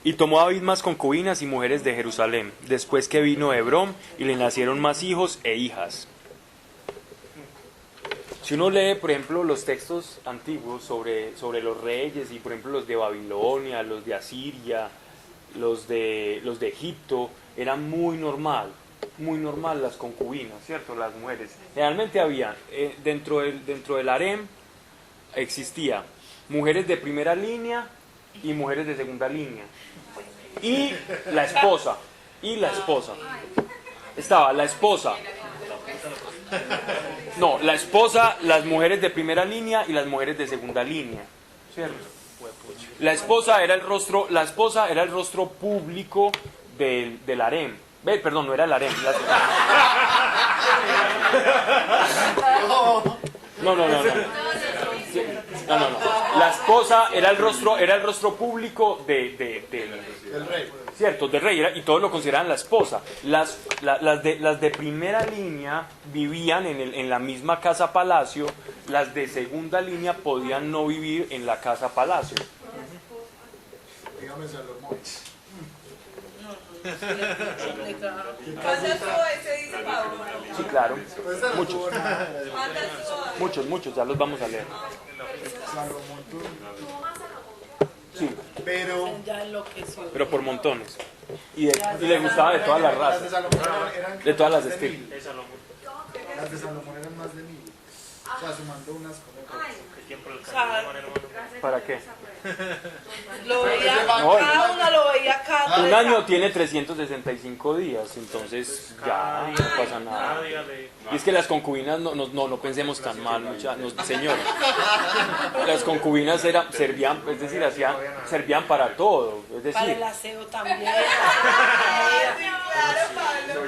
Y tomó David más concubinas y mujeres de Jerusalén, después que vino de Hebrón, y le nacieron más hijos e hijas. Si uno lee, por ejemplo, los textos antiguos sobre los reyes, y por ejemplo los de Babilonia, los de Asiria, los de Egipto, era muy normal las concubinas, ¿cierto? Las mujeres. Realmente había, dentro del harem, existía mujeres de primera línea y mujeres de segunda línea. Y la esposa. Estaba la esposa. No, la esposa, las mujeres de primera línea y las mujeres de segunda línea. ¿Cierto? La esposa era el rostro público del harem. Perdón, no era el harem. No. Sí, no. La esposa era el rostro público del rey. Cierto, del rey, y todos lo consideraban la esposa. Las de primera línea vivían en la misma casa palacio, las de segunda línea podían no vivir en la casa palacio. Dígame Salomón. ¿Cuántas tuvo ese, dice Pablo? Sí, claro. Pues esa no Muchos. tuvo nada. ¿Cuántas tuvo? Muchos, ya los vamos a leer. Salomón tuvo. Sí, Pero Ya enloqueció. pero por montones. Y le gustaba de todas las las de razas, Salomón eran de todas las más de estilos. 1000. Las de Salomón eran más de 1000. O sea, sumando unas con otras. ¿Para qué? Lo veía, No, cada uno lo veía cada Un vez. año tiene 365 días, entonces ya no pasa nada. Y es que las concubinas, no pensemos tan mal, señor. Las concubinas servían, es decir, servían para todo. Es Para decir, el aseo también. Sí, claro, Pablo.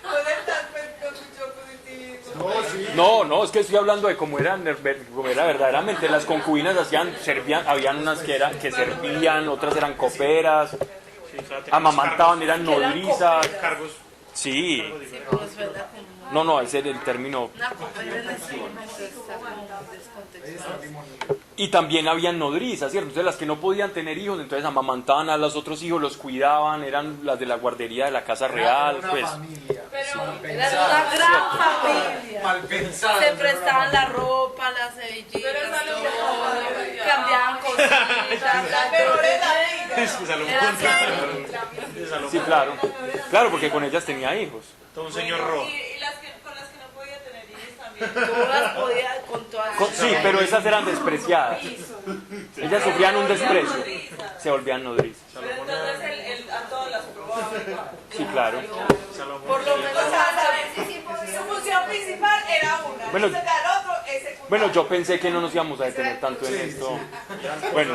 ¿Dónde estás con mucho positivismo? No, sí. no, es que estoy hablando de cómo era verdaderamente. Las concubinas servían, habían unas que servían, otras eran coperas, amamantaban, eran nodrizas. Cargos. Sí, Sí, pero es verdad como no, ese es el término. una copera en ese momento está como descontextualizada. Y también habían nodrizas, ¿cierto? Entonces las que no podían tener hijos, entonces amamantaban a los otros hijos, los cuidaban, eran las de la guardería de la casa real, Era pues. una familia. Pero Era una gran familia. Mal pensada. Se prestaban la ropa, las cebillitas, Pero esa no todo, se puede. cambiaban cositas. la mejor es la Es que Salomón. Era así. De Salomón. Sí, claro, porque con ellas tenía hijos. Todo un señor rojo. Y con las que no podía tener hijos también. Todas podían con todas. Sí, pero esas eran despreciadas. Ellas sufrían un desprecio, se volvían nodrizas. Pero entonces él a todas las probaba igual. Sí, claro. Por lo menos O sea, saber si su función principal era una. Bueno, Entonces al otro es secundario. Bueno, yo pensé que no nos íbamos a detener tanto en esto. Bueno,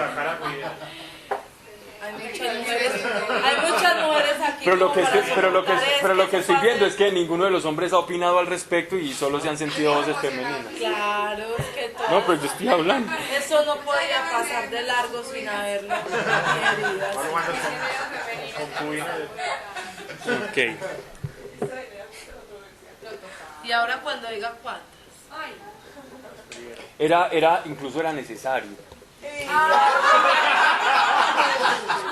hay muchas mujeres aquí Pero lo como que para estoy, pero lo que, soportar pero lo esto, que estoy esa viendo es parte- que ninguno de los hombres ha opinado al respecto y solo se han sentido voces femeninas. Claro, es que todo. No, pero yo estoy hablando. Eso no podía pasar de largo sin haberlo queridas. Ok. Y ahora cuando diga cuántas. Incluso era necesario.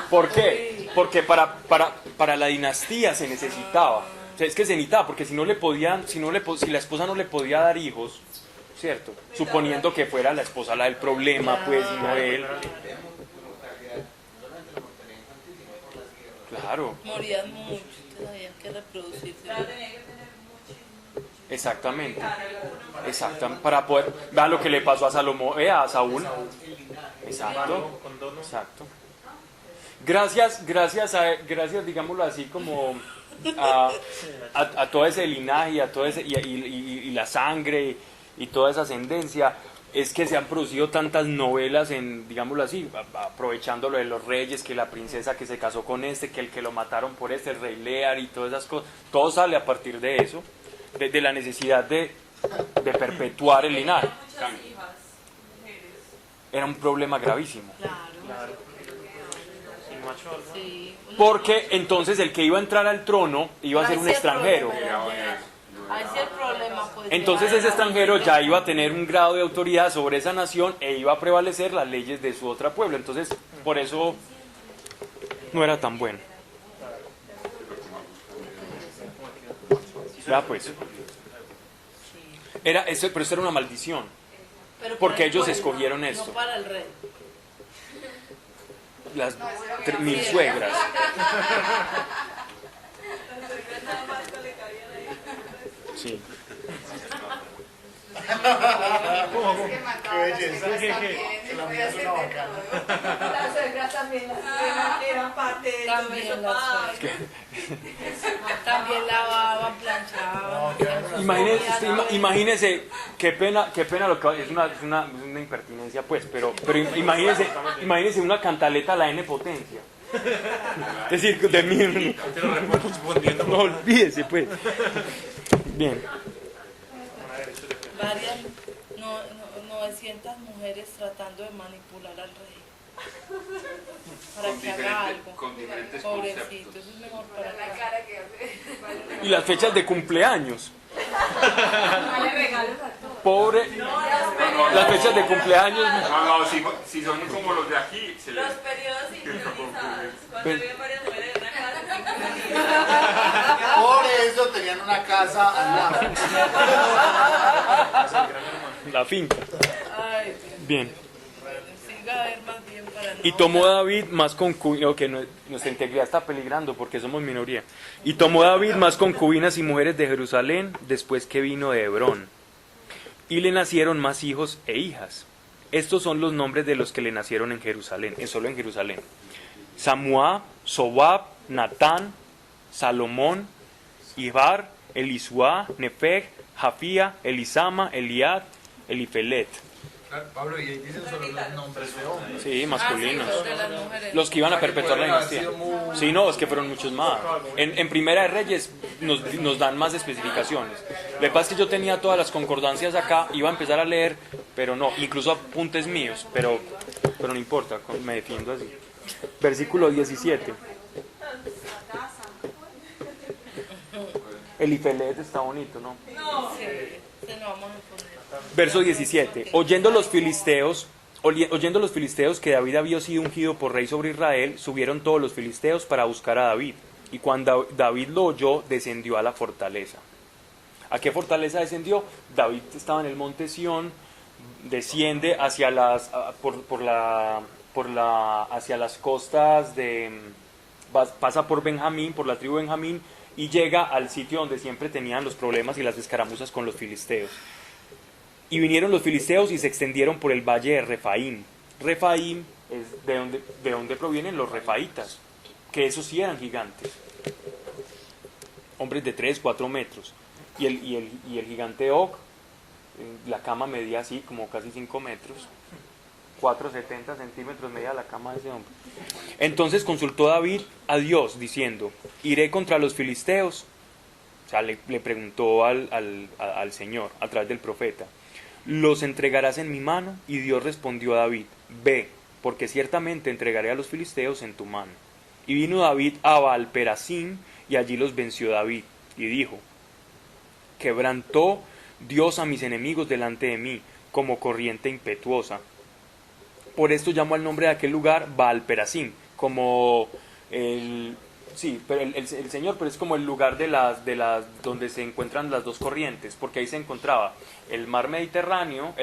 ¿Por qué? Porque para la dinastía se necesitaba. O sea, es que se necesitaba, porque si la esposa no le podía dar hijos, ¿cierto? Suponiendo que fuera la esposa la del problema, pues, y no él. Claro, Morían mucho, tenían que reproducirse. exactamente. Exactamente. Para poder. Vea lo que le pasó a Salomón, a Saúl. Exacto. Exacto. Gracias, digámoslo así, como a todo ese linaje, a todo ese, y la sangre y toda esa ascendencia, es que se han producido tantas novelas digámoslo así, aprovechando lo de los reyes, que la princesa que se casó con que el que lo mataron por el rey Lear y todas esas cosas. Todo sale a partir de eso, de la necesidad de perpetuar el linaje. Muchas hijas, mujeres. Era un problema gravísimo. Claro. El macho alfa. Sí. Porque entonces el que iba a entrar al trono iba a ser un extranjero. Ahí sí el problema, pues. Entonces ese extranjero ya iba a tener un grado de autoridad sobre esa nación e iba a prevalecer las leyes de su otro pueblo. Entonces, por eso no era tan bueno. Ya pues. Pero eso era una maldición. Pero porque para el ellos pueblo, escogieron no esto. para el rey. Las mil suegras. Sí. Qué belleza. Que la mía es una bacana. Las suegras también eran parte de todo También eso. las Ay, También lavaban, planchaban. Imagínese, qué pena lo que es una impertinencia, pues, pero imagínese una cantaleta a la N potencia. Es decir, de mí. No olvídese, pues. Bien. Varias, 900 mujeres tratando de manipular al rey. Para que haga algo. Con diferentes Pobrecito, conceptos. eso es mejor para la acá. cara que hace. Y las fechas de cumpleaños. Dale regalos a todos. Pobre. Las fechas de cumpleaños. No, si son como los de aquí, se Los les... periodos sincronizados. Cuando Ven. había varias mujeres en una casa sincronizada. Por eso tenían una casa al lado. La finca. Ay, Bien. siga a ver más bien para no. Y tomó David más concubinas, que nuestra integridad está peligrando porque somos minoría. Y tomó David más concubinas y mujeres de Jerusalén después que vino de Hebrón. Y le nacieron más hijos e hijas. Estos son los nombres de los que le nacieron en Jerusalén, solo en Jerusalén. Samuá, Sobab, Natán, Salomón, Ibar, Elisuá, Nefeg, Jafía, Elisama, Eliad, Elifelet. Claro, Pablo, y ahí dicen solo los nombres de hombres. Sí, masculinos. Ah, sí, de las mujeres. Los que iban a perpetuar la dinastía. Sí, no, es que fueron muchos más. En Primera de Reyes nos dan más especificaciones. Lo que pasa es que yo tenía todas las concordancias acá, iba a empezar a leer, pero no, incluso apuntes míos, pero no importa, me defiendo así. Versículo 17. Elifelet está bonito, ¿no? Sí, se lo vamos a poner. Verso 17. Oyendo los filisteos que David había sido ungido por rey sobre Israel, subieron todos los filisteos para buscar a David. Y cuando David lo oyó, descendió a la fortaleza. ¿A qué fortaleza descendió? David estaba en el monte Sión, desciende hacia hacia las costas pasa por Benjamín, por la tribu de Benjamín, y llega al sitio donde siempre tenían los problemas y las escaramuzas con los filisteos. Y vinieron los filisteos y se extendieron por el valle de Refaim. Refaim es de donde provienen los refaitas, que esos sí eran gigantes, hombres de 3, 4 metros. Y el gigante Og, la cama medía así como casi 5 metros. 4,70 centímetros media la cama de ese hombre. Entonces consultó David a Dios diciendo, iré contra los filisteos. O sea, le preguntó al Señor a través del profeta, ¿los entregarás en mi mano? Y Dios respondió a David, ve, porque ciertamente entregaré a los filisteos en tu mano. Y vino David a Baal-Perasim, y allí los venció David, y dijo, quebrantó Dios a mis enemigos delante de mí, como corriente impetuosa. Por esto llamo al nombre de aquel lugar Baal-Perasim, como el Señor, pero es como el lugar de las donde se encuentran las dos corrientes, porque ahí se encontraba el mar Mediterráneo,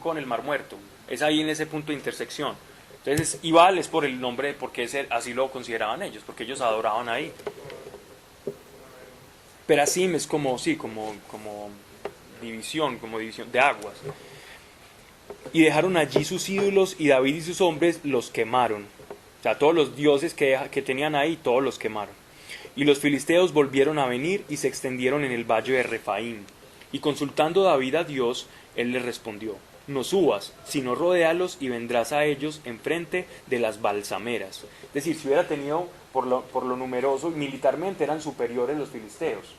con el mar Muerto. Es ahí en ese punto de intersección. Entonces, Baal es por el nombre, porque así lo consideraban ellos, porque ellos adoraban ahí. Perasim es como división de aguas. Y dejaron allí sus ídolos, y David y sus hombres los quemaron. O sea, todos los dioses que tenían ahí, todos los quemaron. Y los filisteos volvieron a venir y se extendieron en el valle de Refaim. Y consultando David a Dios, él le respondió, no subas, sino rodéalos y vendrás a ellos enfrente de las balsameras. Es decir, si hubiera tenido, por lo numeroso, militarmente eran superiores los filisteos.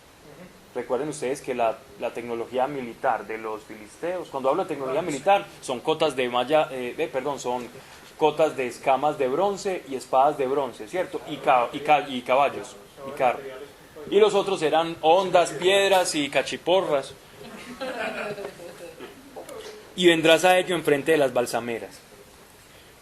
Recuerden ustedes que la tecnología militar de los filisteos, cuando hablo de tecnología militar, son cotas de son cotas de escamas de bronce y espadas de bronce, ¿cierto? Y caballos, y carro. Y los otros eran hondas, piedras y cachiporras. Y vendrás a ello enfrente de las balsameras.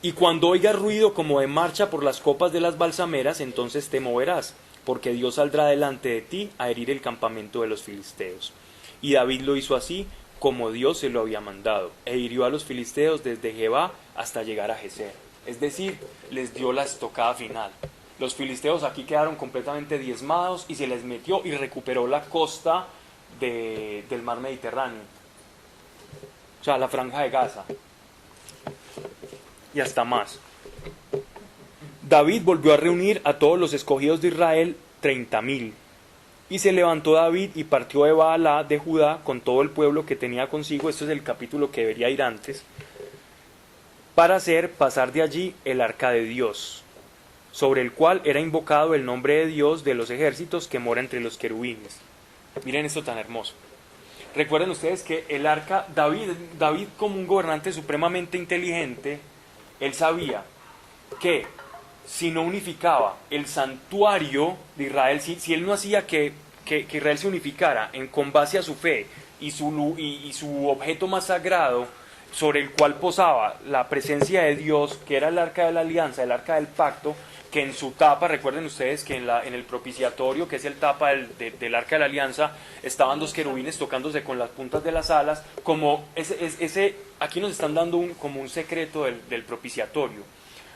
Y cuando oigas ruido como de marcha por las copas de las balsameras, entonces te moverás, porque Dios saldrá delante de ti a herir el campamento de los filisteos. Y David lo hizo así, como Dios se lo había mandado, e hirió a los filisteos desde Gebá hasta llegar a Geser. Es decir, les dio la estocada final. Los filisteos aquí quedaron completamente diezmados y se les metió y recuperó la costa del mar Mediterráneo. O sea, la franja de Gaza. Y hasta más. David volvió a reunir a todos los escogidos de Israel, 30,000. Y se levantó David y partió de Baalá de Judá con todo el pueblo que tenía consigo. Esto es el capítulo que debería ir antes. Para hacer pasar de allí el arca de Dios, sobre el cual era invocado el nombre de Dios de los ejércitos que mora entre los querubines. Miren esto tan hermoso. Recuerden ustedes que el arca, David como un gobernante supremamente inteligente, él sabía que si no unificaba el santuario de Israel, si él no hacía que Israel se unificara con base a su fe y su objeto más sagrado, sobre el cual posaba la presencia de Dios, que era el arca de la alianza, el arca del pacto, que en su tapa, recuerden ustedes que en el propiciatorio, que es el tapa del arca de la alianza, estaban dos querubines tocándose con las puntas de las alas, como aquí nos están dando como un secreto del propiciatorio.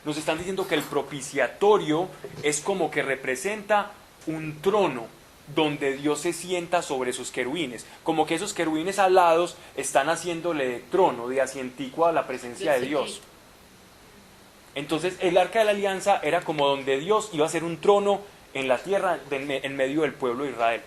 Nos están diciendo que el propiciatorio es como que representa un trono donde Dios se sienta sobre sus querubines, como que esos querubines alados están haciéndole de trono, de asientico a la presencia de Dios. Entonces el arca de la alianza era como donde Dios iba a ser un trono en la tierra, en medio del pueblo de Israel.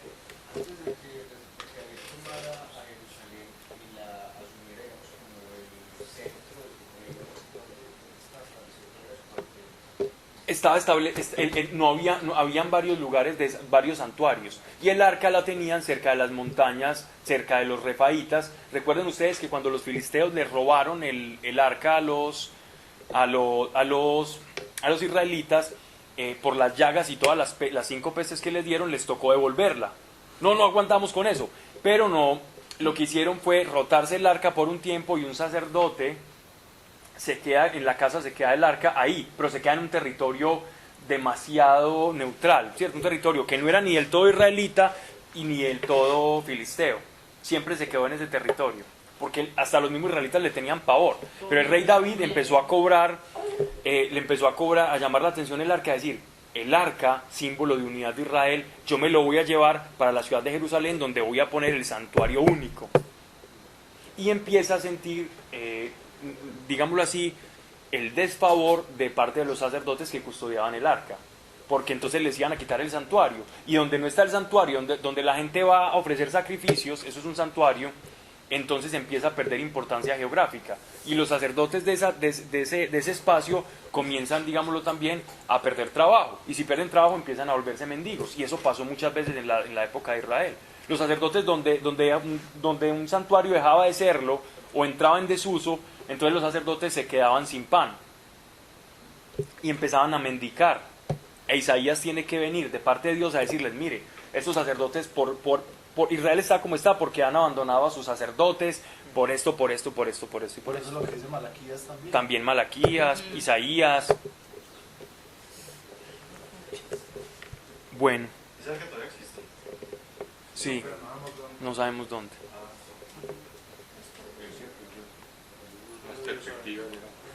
Habían varios lugares, varios santuarios, y el arca la tenían cerca de las montañas, cerca de los refaitas. Recuerden ustedes que cuando los filisteos le robaron el arca a los israelitas, por las llagas y todas las 5 peces que les dieron, les tocó devolverla. No aguantamos con eso, pero no, lo que hicieron fue rotarse el arca por un tiempo, y un sacerdote se queda en la casa, se queda el arca ahí, pero se queda en un territorio demasiado neutral, ¿cierto? Un territorio que no era ni del todo israelita y ni del todo filisteo. Siempre se quedó en ese territorio, porque hasta los mismos israelitas le tenían pavor. Pero el rey David empezó a llamar la atención el arca, a decir, el arca, símbolo de unidad de Israel, yo me lo voy a llevar para la ciudad de Jerusalén, donde voy a poner el santuario único. Y empieza a sentir, digámoslo así, el desfavor de parte de los sacerdotes que custodiaban el arca, porque entonces les iban a quitar el santuario, y donde no está el santuario, donde la gente va a ofrecer sacrificios, eso es un santuario, entonces empieza a perder importancia geográfica. Y los sacerdotes de ese espacio comienzan, digámoslo también, a perder trabajo. Y si pierden trabajo empiezan a volverse mendigos. Y eso pasó muchas veces en la época de Israel. Los sacerdotes donde un santuario dejaba de serlo o entraba en desuso, entonces los sacerdotes se quedaban sin pan. Y empezaban a mendicar. E Isaías tiene que venir de parte de Dios a decirles, mire, estos sacerdotes por Israel está como está porque han abandonado a sus sacerdotes, por esto. Eso es lo que dice Malaquías también. También Malaquías, Isaías. Bueno. ¿Sabes que todavía existe? Sí, no sabemos dónde. Las perspectivas.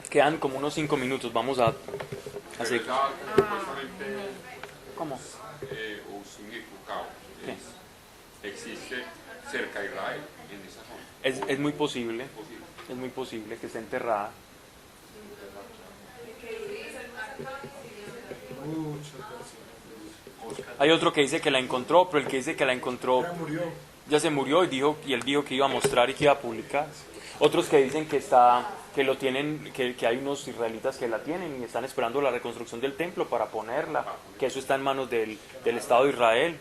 Quedan como unos 5 minutos, vamos a hacer... ¿Cómo? ¿Qué? Existe cerca de Israel, en esa zona. Es muy posible que esté enterrada. Hay otro que dice que la encontró, pero el que dice que la encontró ya se murió y él dijo que iba a mostrar y que iba a publicar. Otros que dicen que lo tienen, que hay unos israelitas que la tienen y están esperando la reconstrucción del templo para ponerla, que eso está en manos del Estado de Israel.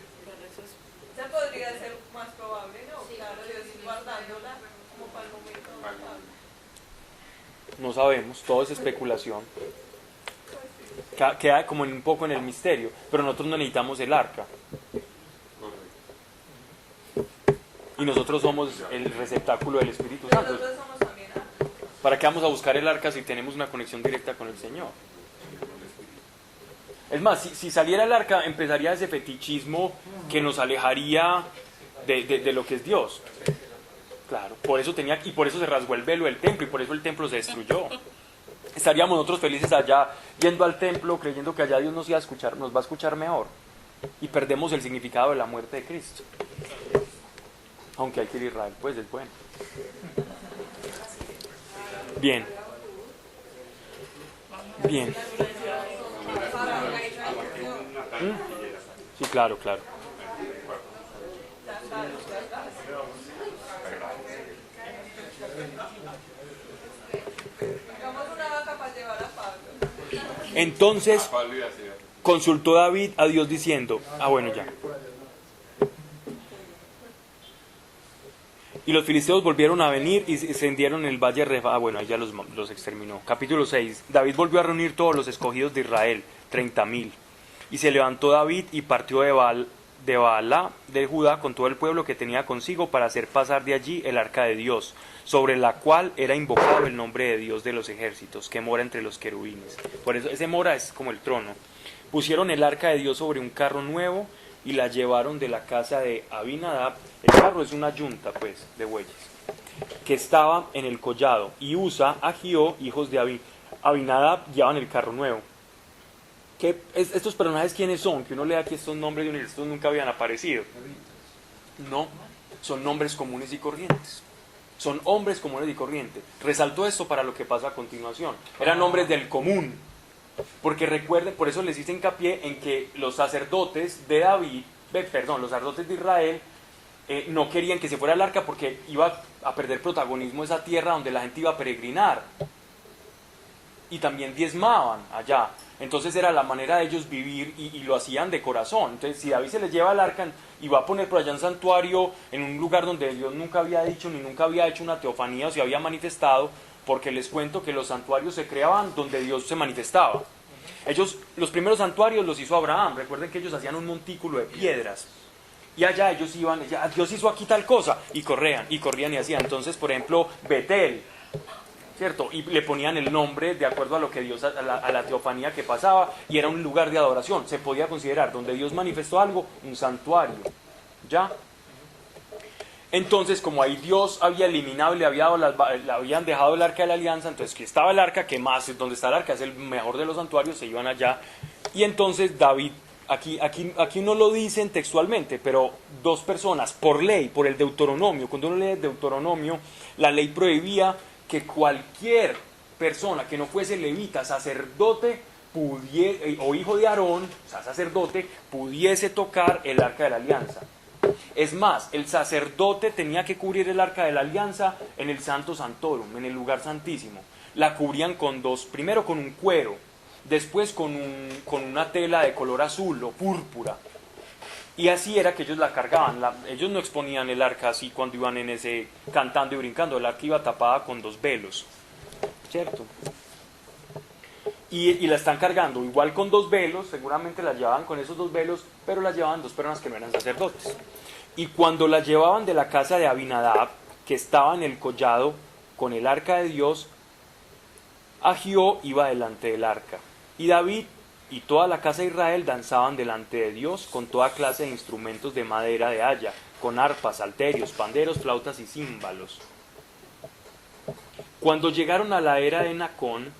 Esa podría ser más probable, ¿no? Claro, Dios guardándola como para el momento. No sabemos, todo es especulación. Queda como un poco en el misterio, pero nosotros no necesitamos el arca. Y nosotros somos el receptáculo del Espíritu Santo. Nosotros somos también arca. ¿Para qué vamos a buscar el arca si tenemos una conexión directa con el Señor? Es más, si saliera el arca, empezaría ese fetichismo que nos alejaría de lo que es Dios. Claro, por eso se rasgó el velo del templo y por eso el templo se destruyó. Estaríamos nosotros felices allá, yendo al templo, creyendo que allá Dios nos va a escuchar mejor. Y perdemos el significado de la muerte de Cristo. Aunque hay que ir a Israel, pues es bueno. Bien. Sí, claro. Hagamos una vaca para llevar a Pablo. Entonces consultó David a Dios diciendo, bueno ya. Y los filisteos volvieron a venir y se hundieron en el valle de Refa. Bueno, ahí ya los exterminó. Capítulo 6. David volvió a reunir todos los escogidos de Israel, 30,000. Y se levantó David y partió de Baalá de Judá con todo el pueblo que tenía consigo para hacer pasar de allí el arca de Dios, sobre la cual era invocado el nombre de Dios de los ejércitos, que mora entre los querubines. Por eso ese mora es como el trono. Pusieron el arca de Dios sobre un carro nuevo y la llevaron de la casa de Abinadab. El carro es una yunta, pues, de bueyes, que estaba en el collado. Y Usa, Agio, hijos de Abinadab, llevan el carro nuevo. ¿Estos personajes quiénes son? Que uno lea aquí estos nombres de estos nunca habían aparecido. No, son nombres comunes y corrientes. Son hombres comunes y corrientes. Resalto esto para lo que pasa a continuación. Eran hombres del común. Porque recuerden, por eso les hice hincapié en que los sacerdotes de los sacerdotes de Israel no querían que se fuera el arca porque iba a perder protagonismo esa tierra donde la gente iba a peregrinar. Y también diezmaban allá. Entonces era la manera de ellos vivir y lo hacían de corazón. Entonces si David se les lleva el arca y va a poner por allá un santuario en un lugar donde Dios nunca había dicho ni nunca había hecho una teofanía o se había manifestado, porque les cuento que los santuarios se creaban donde Dios se manifestaba. Los primeros santuarios los hizo Abraham. Recuerden que ellos hacían un montículo de piedras. Y allá ellos iban, Dios hizo aquí tal cosa, y corrían y hacían. Entonces, por ejemplo, Betel, ¿cierto? Y le ponían el nombre de acuerdo a lo que Dios, a la teofanía que pasaba, y era un lugar de adoración. Se podía considerar, donde Dios manifestó algo, un santuario. ¿Ya? Entonces, como ahí Dios había eliminado y le habían dejado el arca de la alianza, entonces que estaba el arca, que más, donde está el arca es el mejor de los santuarios, se iban allá. Y entonces David, aquí no lo dicen textualmente, pero dos personas, por ley, por el Deuteronomio, cuando uno lee el Deuteronomio, la ley prohibía que cualquier persona que no fuese levita, sacerdote, o hijo de Aarón, o sea, sacerdote, pudiese tocar el arca de la alianza. Es más, el sacerdote tenía que cubrir el arca de la alianza en el Santo Santorum, en el lugar santísimo. La cubrían con dos, primero con un cuero, después con una tela de color azul o púrpura. Y así era que ellos la cargaban. Ellos no exponían el arca así cuando iban en ese cantando y brincando. El arca iba tapada con 2 velos, ¿cierto? Y la están cargando igual con 2 velos, seguramente la llevaban con esos 2 velos, pero la llevaban 2 personas que no eran sacerdotes. Y cuando la llevaban de la casa de Abinadab, que estaba en el collado con el arca de Dios, Agio iba delante del arca. Y David y toda la casa de Israel danzaban delante de Dios con toda clase de instrumentos de madera de haya, con arpas, salterios, panderos, flautas y címbalos. Cuando llegaron a la era de Nacón,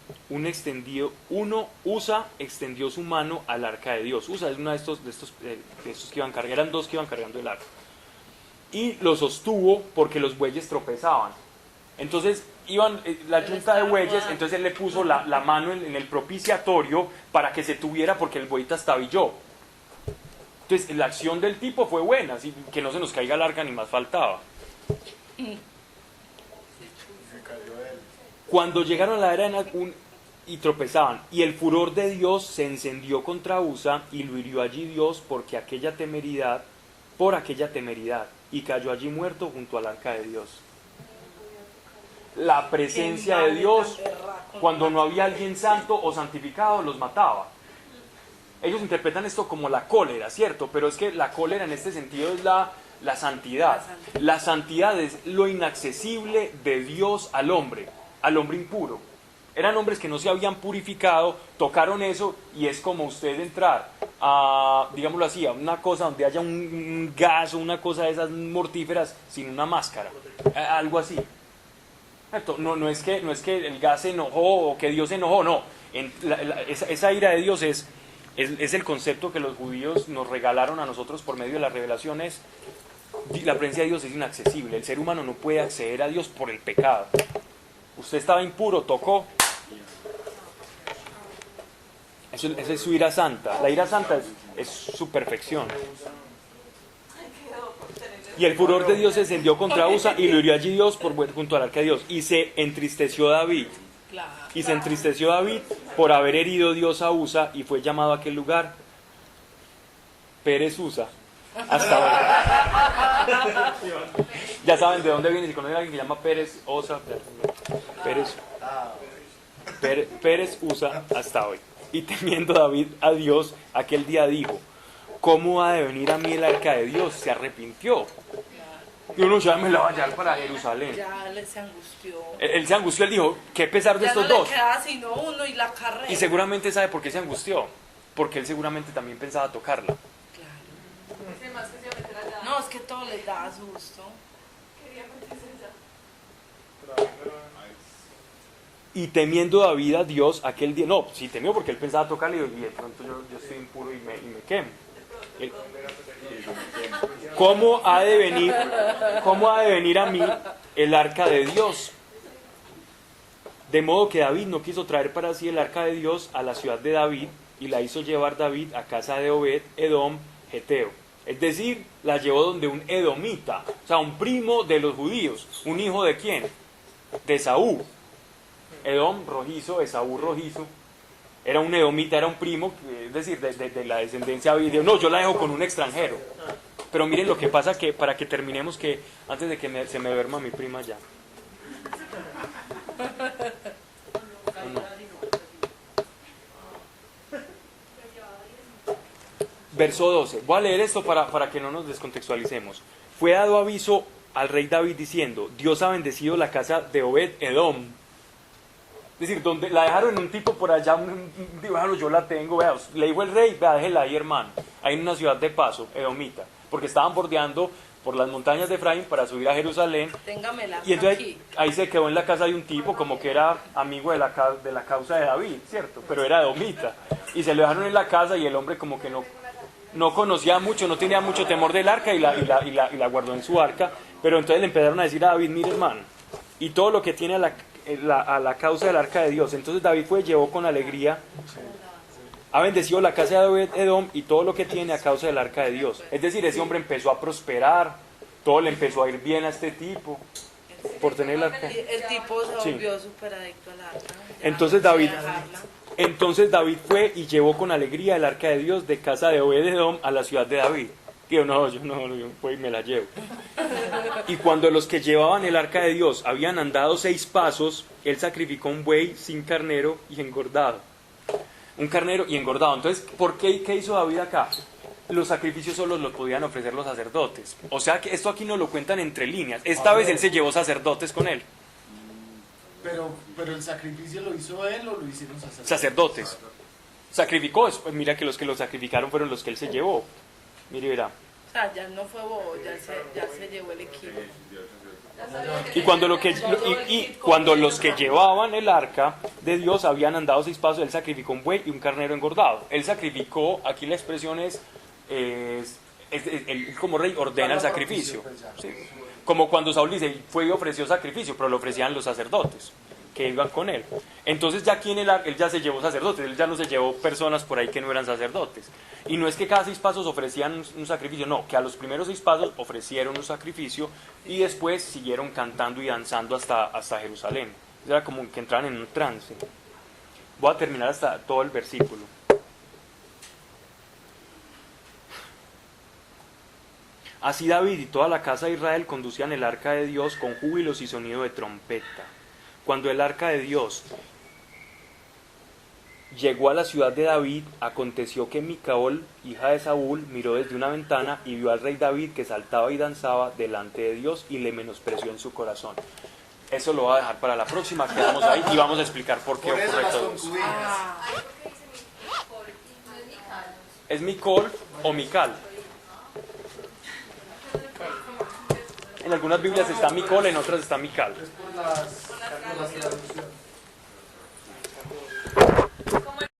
Usa extendió su mano al arca de Dios. Usa es uno de estos que iban cargando, eran 2 que iban cargando el arca. Y lo sostuvo porque los bueyes tropezaban. Entonces iban la yunta de bueyes, entonces él le puso la mano en el propiciatorio para que se tuviera porque el buey trastabilló. Entonces la acción del tipo fue buena, así que no se nos caiga el arca ni más faltaba. Cuando llegaron a la era de Nacón y tropezaban, y el furor de Dios se encendió contra Usa y lo hirió allí Dios por aquella temeridad, y cayó allí muerto junto al arca de Dios. La presencia de Dios, cuando no había alguien santo o santificado, los mataba. Ellos interpretan esto como la cólera, ¿cierto? Pero es que la cólera en este sentido es la santidad. La santidad es lo inaccesible de Dios al hombre impuro. Eran hombres que no se habían purificado, tocaron eso y es como usted entrar a, digámoslo así, a una cosa donde haya un gas o una cosa de esas mortíferas sin una máscara, algo así. No es que el gas se enojó o que Dios se enojó, no. Esa ira de Dios es el concepto que los judíos nos regalaron a nosotros por medio de las revelaciones. La presencia de Dios es inaccesible, el ser humano no puede acceder a Dios por el pecado. Usted estaba impuro, tocó. Esa es su ira santa. La ira santa es su perfección. Y el furor de Dios se encendió contra Usa y lo hirió allí Dios junto al arca de Dios. Y se entristeció David. Y se entristeció David por haber herido Dios a Usa y fue llamado a aquel lugar Pérez Usa. Hasta hoy. Ya saben de dónde viene. Si conocen a alguien que llama Pérez Osa, Pérez Usa hasta hoy. Y temiendo David a Dios, aquel día dijo: ¿cómo ha de venir a mí el arca de Dios? Se arrepintió. Y uno ya me la va a llevar para Jerusalén. Ya él se angustió. Él se angustió, él dijo: ¿qué pesar de estos dos? Ya no le quedaba sino uno y la carrera. Y seguramente sabe por qué se angustió. Porque él seguramente también pensaba tocarla. No, es que todo les daba susto. Y temiendo David a Dios aquel día, no, sí temió porque él pensaba tocarle y de pronto yo estoy impuro y me quemo. ¿Cómo ha de venir a mí el arca de Dios? De modo que David no quiso traer para sí el arca de Dios a la ciudad de David y la hizo llevar David a casa de Obed Edom Geteo. Es decir, la llevó donde un edomita, o sea, un primo de los judíos. ¿Un hijo de quién? De Esaú. Edom rojizo, Esaú rojizo. Era un edomita, era un primo, es decir, de la descendencia de Dios. No, yo la dejo con un extranjero. Pero miren lo que pasa, que para que terminemos, que antes de que se me duerma mi prima ya. No. Verso 12. Voy a leer esto para que no nos descontextualicemos. Fue dado aviso al rey David diciendo: Dios ha bendecido la casa de Obed Edom. Es decir, donde la dejaron en un tipo por allá, bueno, yo la tengo, vea, le dijo el rey: vea, déjela ahí, hermano, ahí en una ciudad de paso, edomita, porque estaban bordeando por las montañas de Efraín para subir a Jerusalén. Téngamela y entonces aquí. Ahí se quedó en la casa de un tipo como que era amigo de la causa de David, ¿cierto? Pero era edomita. Y se lo dejaron en la casa y el hombre como que no conocía mucho, no tenía mucho temor del arca y la guardó en su arca. Pero entonces le empezaron a decir a David: mire, hermano, y todo lo que tiene a la causa del arca de Dios. Entonces David llevó con alegría ha bendecido la casa de Obed-Edom y todo lo que tiene a causa del arca de Dios. Es decir, ese hombre empezó a prosperar, todo le empezó a ir bien a este tipo por tener el arca. El tipo se volvió súper adicto al arca. Entonces David fue y llevó con alegría el arca de Dios de casa de Obed-Edom a la ciudad de David. Digo, yo pues me la llevo. Y cuando los que llevaban el arca de Dios habían andado 6 pasos, él sacrificó un buey sin carnero y engordado. Un carnero y engordado. Entonces, ¿qué hizo David acá? Los sacrificios solo los podían ofrecer los sacerdotes. O sea que esto aquí no lo cuentan entre líneas. Esta vez él se llevó sacerdotes con él. Pero el sacrificio lo hizo él o lo hicieron sacerdotes. Sacerdotes. Sacrificó, pues mira que los que lo sacrificaron fueron los que él se llevó. Mire, verá. O sea, ya no fue bobo, ya se llevó el equipo. Y cuando los que llevaban el arca de Dios habían andado 6 pasos, él sacrificó un buey y un carnero engordado. Él sacrificó, aquí la expresión es él como rey ordena el sacrificio. Sí. Como cuando Saúl dice, fue y ofreció sacrificio, pero lo ofrecían los sacerdotes que iban con él. Entonces ya aquí en él ya se llevó sacerdotes, él ya no se llevó personas por ahí que no eran sacerdotes. Y no es que cada 6 pasos ofrecían un sacrificio, no, que a los primeros 6 pasos ofrecieron un sacrificio y después siguieron cantando y danzando hasta Jerusalén. Era como que entraban en un trance. Voy a terminar hasta todo el versículo. Así David y toda la casa de Israel conducían el arca de Dios con júbilos y sonido de trompeta. Cuando el arca de Dios llegó a la ciudad de David, aconteció que Micaol, hija de Saúl, miró desde una ventana y vio al rey David que saltaba y danzaba delante de Dios y le menospreció en su corazón. Eso lo voy a dejar para la próxima, quedamos ahí y vamos a explicar por qué ocurre todo eso. ¿Es Micol o Mical? En algunas Biblias está Micol, en otras está Mical. Es por las traducciones.